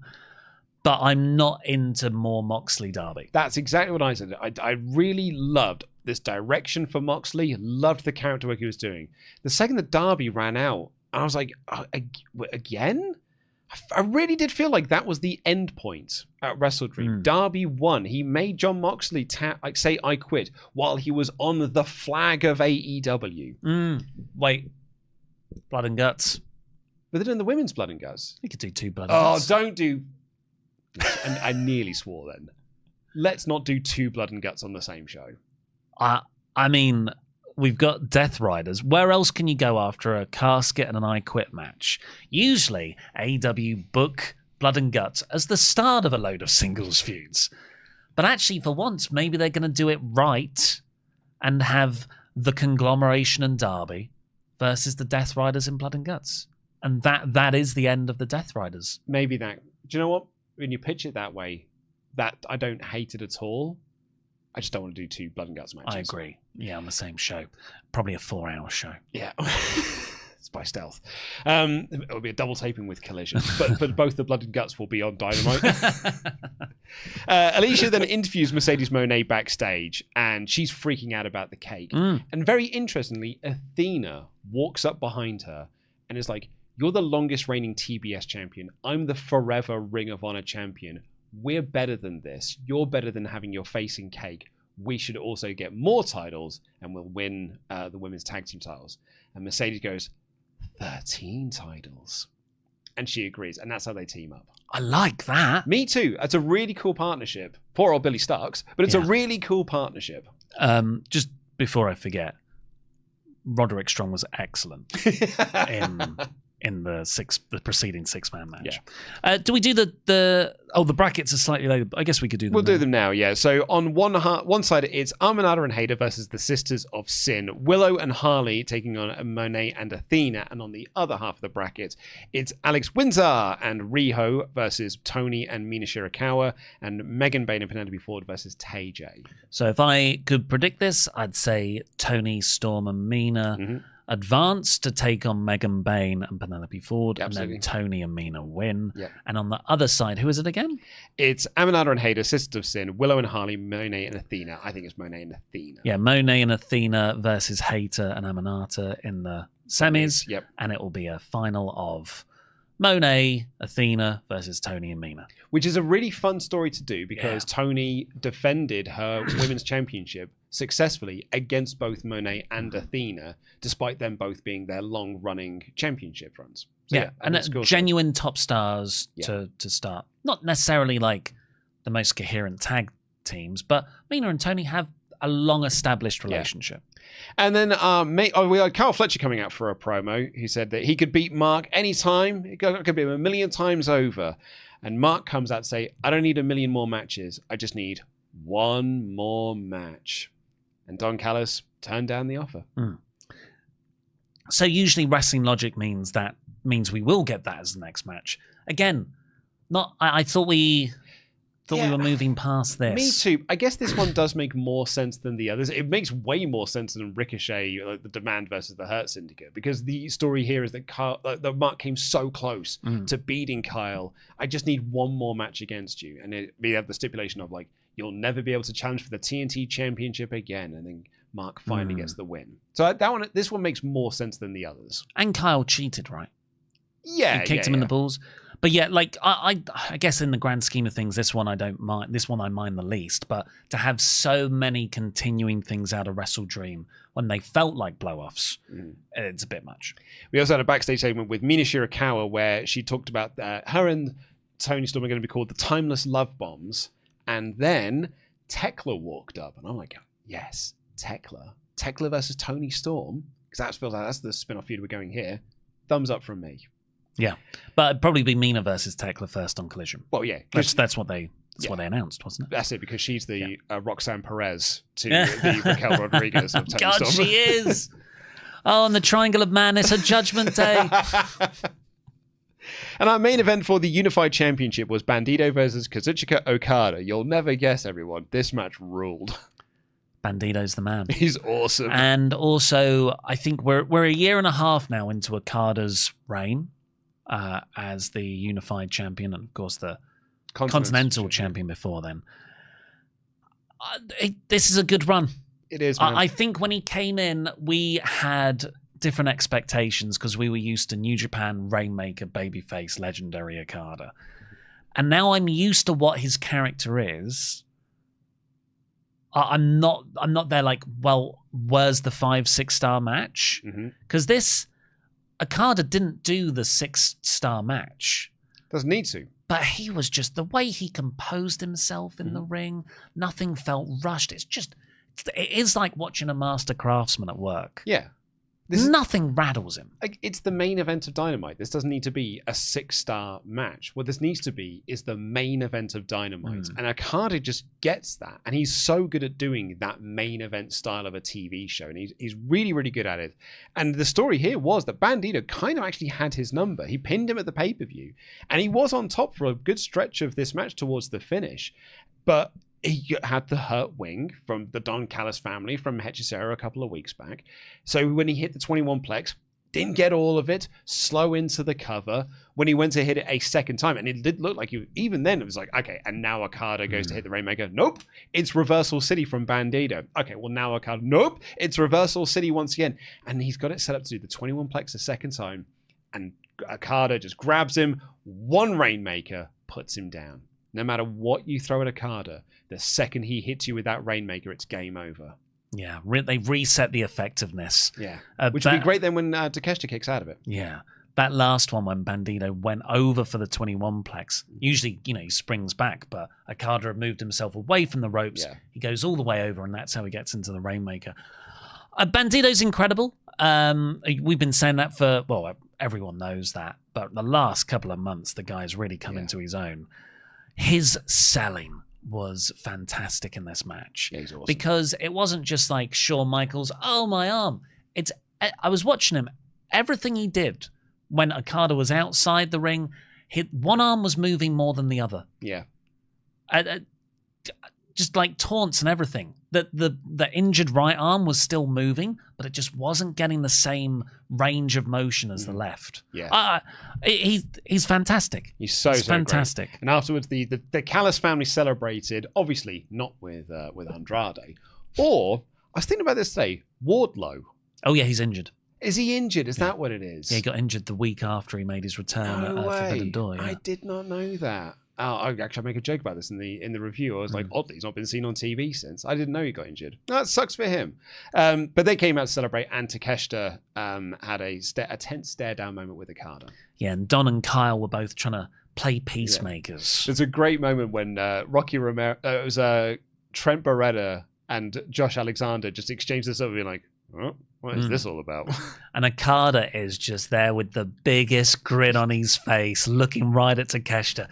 But I'm not into more Moxley Darby. That's exactly what I said. I really loved this direction for Moxley, loved the character work he was doing. The second that Darby ran out, I was like, again? I really did feel like that was the end point at Wrestle Dream. Darby won. He made Jon Moxley say I quit while he was on the flag of AEW. Wait. Blood and Guts. But they're doing the women's Blood and Guts. You could do 2 Blood and Guts. Oh, don't do... And I nearly swore then. Let's not do 2 Blood and Guts on the same show. I mean... We've got Death Riders. Where else can you go after a casket and an I Quit match? Usually, AEW book Blood and Guts as the start of a load of singles feuds. But actually, for once, maybe they're going to do it right and have the conglomeration and Darby versus the Death Riders in Blood and Guts. And that is the end of the Death Riders. Maybe that... Do you know what? When you pitch it that way, that I don't hate it at all. I just don't want to do 2 Blood and Guts matches. I agree. Yeah, on the same show. Probably a 4-hour show. Yeah. It's by stealth. It'll be a double taping with Collision. But both the Blood and Guts will be on Dynamite. Alicia then interviews Mercedes Moné backstage, and she's freaking out about the cake. And very interestingly, Athena walks up behind her and is like, "You're the longest reigning TBS champion. I'm the forever Ring of Honor champion. We're better than this. You're better than having your face in cake. We should also get more titles and we'll win the women's tag team titles." And Mercedes goes, 13 titles. And she agrees. And that's how they team up. I like that. Me too. It's a really cool partnership. Poor old Billy Starks, but it's a really cool partnership. Just before I forget, Roderick Strong was excellent in the preceding 6-man match. Yeah. Do we do the brackets are slightly later. I guess we could do them. We'll do them now, yeah. So on one side, it's Armanada and Hayter versus the Sisters of Sin. Willow and Harley taking on Monet and Athena. And on the other half of the bracket, it's Alex Windsor and Riho versus Tony and Mina Shirakawa. And Megan Bain and Penelope Ford versus Tay J. So if I could predict this, I'd say Tony, Storm, and Mina advance to take on Megan Bain and Penelope Ford, and then Tony and Mina win. Yep. And on the other side, who is it again? It's Armanada and Hayter, Sisters of Sin, Willow and Harley, Monet and Athena. I think it's Monet and Athena. Yeah, Monet and Athena versus Hayter and Armanada in the semis. Yep. And it will be a final of Monet, Athena versus Tony and Mina. Which is a really fun story to do because Tony defended her women's championship successfully against both Monet and Athena, despite them both being their long-running championship runs. So, and genuine top stars to start. Not necessarily like the most coherent tag teams, but Mina and Tony have a long-established relationship. And then we had Carl Fletcher coming out for a promo. He said that he could beat Mark anytime. It could be him 1,000,000 times over. And Mark comes out to say, "I don't need 1,000,000 more matches. I just need one more match." And Don Callis turned down the offer. So usually wrestling logic means we will get that as the next match. Again, I thought we were moving past this. Me too. I guess this one does make more sense than the others. It makes way more sense than Ricochet, like the Demand versus the Hurt Syndicate, because the story here is that Mark came so close to beating Kyle. I just need one more match against you. And we have the stipulation of like, You'll never be able to challenge for the TNT Championship again. And then Mark finally gets the win. So this one makes more sense than the others. And Kyle cheated, right? Yeah, he kicked him in the balls. But yeah, like I guess in the grand scheme of things, this one I don't mind. This one I mind the least. But to have so many continuing things out of Wrestle Dream when they felt like blow-offs, it's a bit much. We also had a backstage segment with Mina Shirakawa where she talked about her and Tony Storm are going to be called the Timeless Love Bombs. And then Tekla walked up, and I'm like, yes, Tekla versus Tony Storm, because that feels like that's the spin-off feud we're going here. Thumbs up from me. Yeah, but it'd probably be Mina versus Tekla first on Collision. Well, yeah, that's what they announced, wasn't it? That's it, because she's the Roxanne Perez to the Raquel Rodriguez of Tony God, Storm. she is. Oh, and the Triangle of Madness, a Judgment Day. And our main event for the Unified Championship was Bandito versus Kazuchika Okada. You'll never guess, everyone. This match ruled. Bandito's the man. He's awesome. And also, I think we're a year and a half now into Okada's reign as the Unified Champion, and of course the Continental Champion before then. This is a good run. It is, man. I think when he came in, we had different expectations because we were used to New Japan, Rainmaker, babyface, legendary Okada. And now I'm used to what his character is. I'm not there like, well, where's the 5-6 star match? Because this Okada didn't do the 6-star match. Doesn't need to. But he was just, the way he composed himself in the ring, nothing felt rushed. It is like watching a master craftsman at work. Yeah. Nothing rattles him. It's the main event of Dynamite. This doesn't need to be a 6-star match. What this needs to be is the main event of Dynamite. And Okada just gets that. And he's so good at doing that main event style of a TV show. And he's really, really good at it. And the story here was that Bandito kind of actually had his number. He pinned him at the pay-per-view. And he was on top for a good stretch of this match towards the finish. But he had the hurt wing from the Don Callis family from Hechicero a couple of weeks back. So when he hit the 21 plex, didn't get all of it, slow into the cover. When he went to hit it a second time, and it did look like even then it was like, okay, and now Okada goes to hit the Rainmaker. Nope, it's Reversal City from Bandito. Okay, well now Okada, nope, it's Reversal City once again. And he's got it set up to do the 21 plex a second time. And Okada just grabs him, one Rainmaker, puts him down. No matter what you throw at Okada, the second he hits you with that Rainmaker, it's game over. Yeah, they reset the effectiveness. Yeah, which would be great then when Takeshita kicks out of it. Yeah, that last one when Bandito went over for the 21 plex. Usually, he springs back, but Okada had moved himself away from the ropes. Yeah. He goes all the way over, and that's how he gets into the Rainmaker. Bandito's incredible. We've been saying that for, well, everyone knows that, but the last couple of months, the guy's really come into his own. His selling was fantastic in this match. Yeah, he's awesome. Because it wasn't just like Shawn Michaels, oh, my arm. I was watching him. Everything he did when Okada was outside the ring, one arm was moving more than the other. Yeah. Just like taunts and everything. The injured right arm was still moving, but it just wasn't getting the same range of motion as the left. Yeah, he's fantastic. He's so fantastic. Great. And afterwards, the Callis family celebrated, obviously not with Andrade. Or I was thinking about this today, Wardlow. Oh yeah, he's injured. Is he injured? Is that what it is? Yeah, he got injured the week after he made his return at Forbidden Door. Yeah. I did not know that. I actually make a joke about this in the review. I was like, oddly, he's not been seen on TV since. I didn't know he got injured. No, that sucks for him. But they came out to celebrate, and Takeshita had a tense stare-down moment with Okada. Yeah, and Don and Kyle were both trying to play peacemakers. There's a great moment when Rocky Romero, it was Trent Beretta and Josh Alexander just exchanged this over, being like, oh, what is this all about? And Okada is just there with the biggest grin on his face, looking right at Takeshita.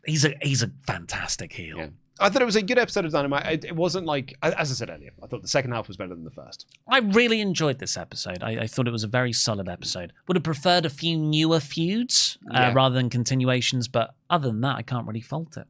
He's a fantastic heel. Yeah. I thought it was a good episode of Dynamite. It wasn't like, as I said earlier, I thought the second half was better than the first. I really enjoyed this episode. I thought it was a very solid episode. Would have preferred a few newer feuds rather than continuations, but other than that, I can't really fault it.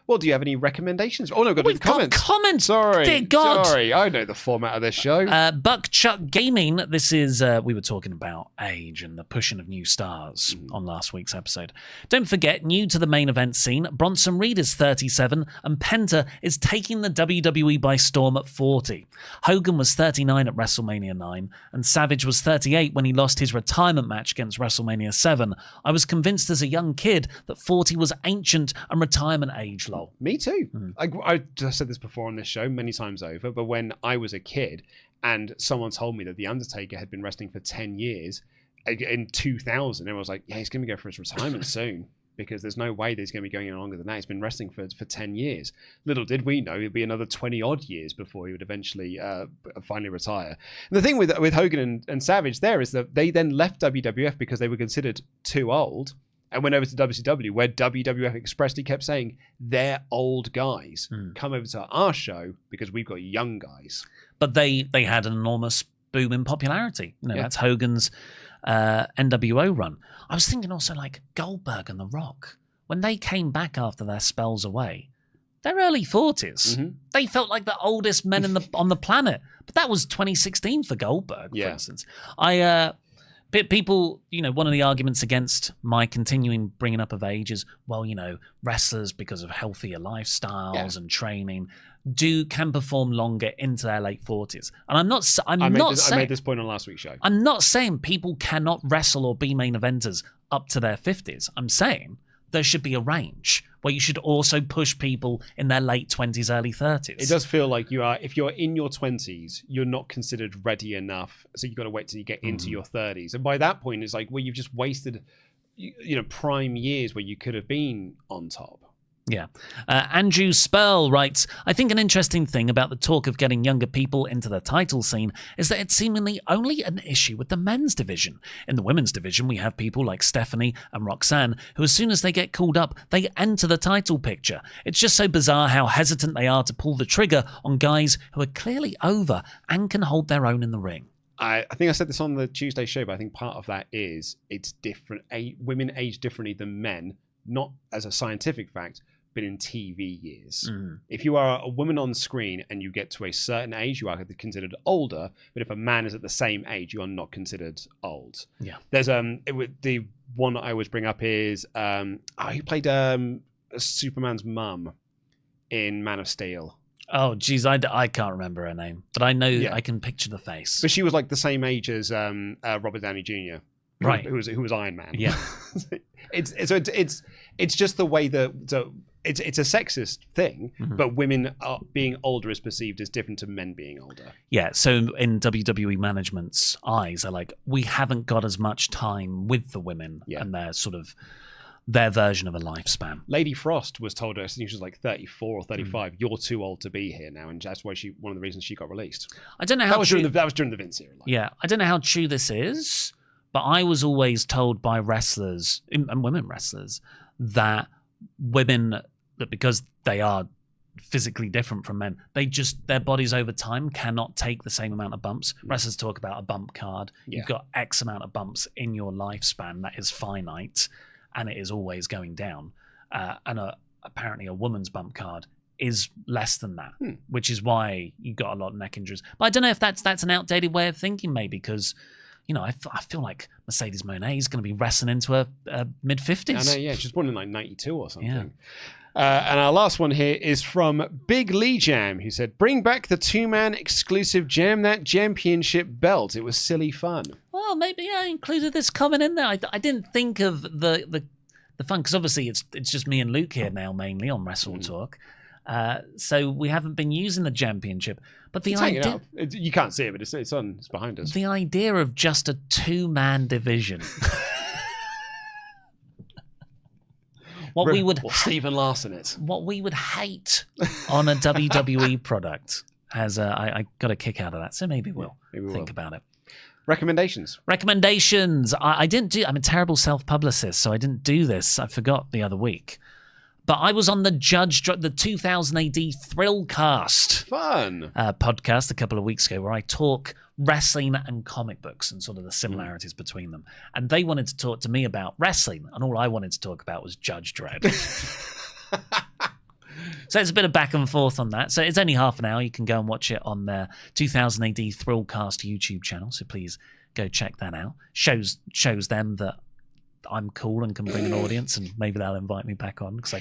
Well, do you have any recommendations? Oh, no, We've got comments. Sorry. Dear God. Sorry. I know the format of this show. Buck Chuck Gaming. This is, we were talking about age and the pushing of new stars on last week's episode. Don't forget, new to the main event scene, Bronson Reed is 37 and Penta is taking the WWE by storm at 40. Hogan was 39 at WrestleMania 9 and Savage was 38 when he lost his retirement match against WrestleMania 7. I was convinced as a young kid that 40 was ancient and retirement age, lol. Me too. I just said this before on this show many times over, but when I was a kid and someone told me that The Undertaker had been wrestling for 10 years in 2000, everyone was like, yeah, he's going to go for his retirement soon because there's no way that he's going to be going any longer than that. He's been wrestling for 10 years. Little did we know it'd be another 20 odd years before he would eventually finally retire. And the thing with Hogan and Savage there is that they then left WWF because they were considered too old and went over to WCW, where WWF expressly kept saying, they're old guys. Come over to our show because we've got young guys. But they had an enormous boom in popularity. That's Hogan's NWO run. I was thinking also like Goldberg and The Rock. When they came back after their spells away, their early 40s, they felt like the oldest men on the planet. But that was 2016 for Goldberg, for instance. People, one of the arguments against my continuing bringing up of age is, well, wrestlers, because of healthier lifestyles and training, can perform longer into their late 40s. And I made this point on last week's show. I'm not saying people cannot wrestle or be main eventers up to their 50s. I'm saying there should be a range where you should also push people in their late 20s, early 30s. It does feel like if you're in your 20s, you're not considered ready enough. So you've got to wait till you get into your 30s. And by that point, it's like, well, you've just wasted, prime years where you could have been on top. Yeah. Andrew Spurl writes, I think an interesting thing about the talk of getting younger people into the title scene is that it's seemingly only an issue with the men's division. In the women's division, we have people like Stephanie and Roxanne, who as soon as they get called up, they enter the title picture. It's just so bizarre how hesitant they are to pull the trigger on guys who are clearly over and can hold their own in the ring. I think I said this on the Tuesday show, but I think part of that is it's different. Women age differently than men, not as a scientific fact, but in TV years. If you are a woman on screen and you get to a certain age, you are considered older. But if a man is at the same age, you are not considered old. Yeah. There's the one I always bring up is he played Superman's mum in Man of Steel. Oh, geez, I can't remember her name, but I know I can picture the face. But she was like the same age as Robert Downey Jr. Right, who was Iron Man. Yeah, it's just the way that it's a sexist thing, but women being older is perceived as different to men being older. Yeah, so in WWE management's eyes, they're like, we haven't got as much time with the women and their version of a lifespan. Lady Frost was told her, I think she was like 34 or 35, you're too old to be here now, and that's why one of the reasons she got released. I don't know how that was during the Vince era. Yeah, I don't know how true this is, but I was always told by wrestlers and women wrestlers that women, that because they are physically different from men, their bodies over time cannot take the same amount of bumps. Wrestlers talk about a bump card. You've got X amount of bumps in your lifespan that is finite, and it is always going down. And apparently a woman's bump card is less than that, which is why you got a lot of neck injuries. But I don't know if that's an outdated way of thinking, maybe, because I feel like Mercedes Moné is going to be wrestling into her mid-50s. I know, yeah. She's born in like 92 or something. Yeah. And our last one here is from Big Lee Jam, who said, bring back the two-man exclusive Jam That Championship belt. It was silly fun. Well, maybe I included this comment in there. I didn't think of the fun, because obviously it's just me and Luke here now, mainly on WrestleTalk. So we haven't been using the championship. But the idea, you can't see it, but it's behind us. The idea of just a two-man division. Stephen Larson it. What we would hate on a WWE product. I got a kick out of that, so maybe we'll think about it. Recommendations. I didn't do. I'm a terrible self-publicist, so I didn't do this. I forgot the other week. But I was on the 2000 AD Thrillcast podcast a couple of weeks ago, where I talk wrestling and comic books and sort of the similarities between them. And they wanted to talk to me about wrestling, and all I wanted to talk about was Judge Dredd. So it's a bit of back and forth on that. So it's only half an hour. You can go and watch it on their 2000 AD Thrillcast YouTube channel. So please go check that out. Shows them that I'm cool and can bring an audience, and maybe they'll invite me back on, because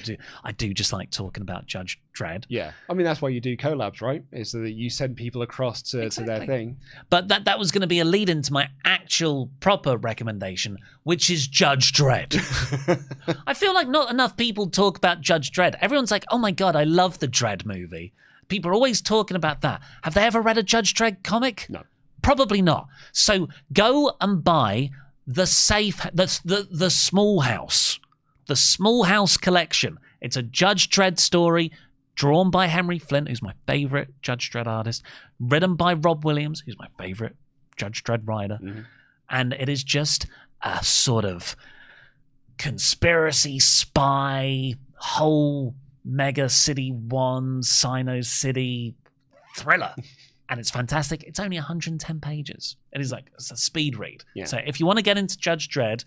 I do just like talking about Judge Dredd. Yeah, I mean that's why you do collabs, right? Is so that you send people across to their thing. But that was going to be a lead into my actual proper recommendation, which is Judge Dredd. I feel like not enough people talk about Judge Dredd. Everyone's like, "Oh my god, I love the Dredd movie." People are always talking about that. Have they ever read a Judge Dredd comic? No, probably not. So go and buy the Small House. The Small House collection. It's a Judge Dredd story drawn by Henry Flint, who's my favorite Judge Dredd artist, written by Rob Williams, who's my favorite Judge Dredd writer. Mm-hmm. And it is just a sort of conspiracy spy, whole Mega City 1, Sino City thriller. And it's fantastic. It's only 110 pages. It is like, it's a speed read. Yeah. So if you want to get into Judge Dredd,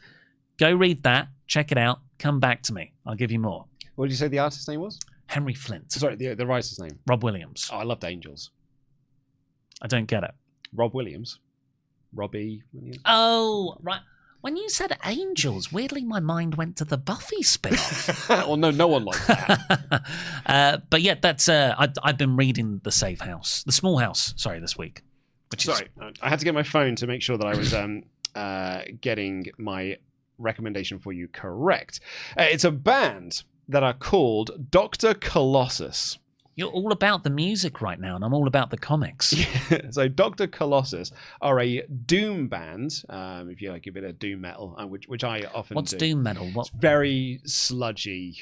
go read that, check it out, come back to me. I'll give you more. What did you say the artist's name was? Henry Flint. Sorry, the writer's name? Rob Williams. Oh, I loved Angels. I don't get it. Rob Williams? Robbie Williams? Oh, right. When you said Angels, weirdly my mind went to the Buffy spin-off. Well, no one likes that. But yeah, that's I've been reading The Small House, this week. I had to get my phone to make sure that I was getting my recommendation for you correct. It's a band that are called Dr. Colossus. You're all about the music right now, and I'm all about the comics. Yeah, so Dr. Colossus are a doom band, if you like a bit of doom metal, which I often What's do. Doom metal? It's very sludgy,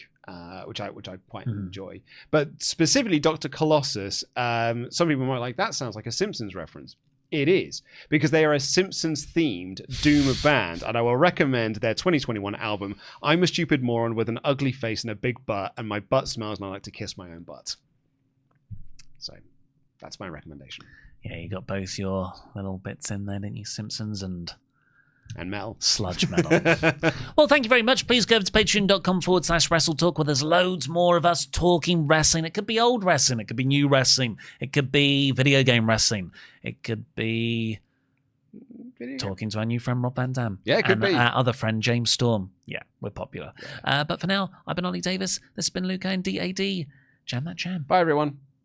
which I quite enjoy. But specifically Dr. Colossus, some people might like, that sounds like a Simpsons reference. It is, because they are a Simpsons-themed doom band, and I will recommend their 2021 album, I'm a Stupid Moron with an Ugly Face and a Big Butt, and my butt smells and I like to kiss my own butt. So that's my recommendation. Yeah, you got both your little bits in there, didn't you? Simpsons and metal. Sludge metal. Well, thank you very much. Please go over to patreon.com/WrestleTalk, where there's loads more of us talking wrestling. It could be old wrestling. It could be new wrestling. It could be video game wrestling. It could be talking to our new friend Rob Van Dam. Yeah, it could be. Our other friend James Storm. Yeah, we're popular. Yeah. But for now, I've been Ollie Davis. This has been Luke and DAD. Jam that jam. Bye, everyone.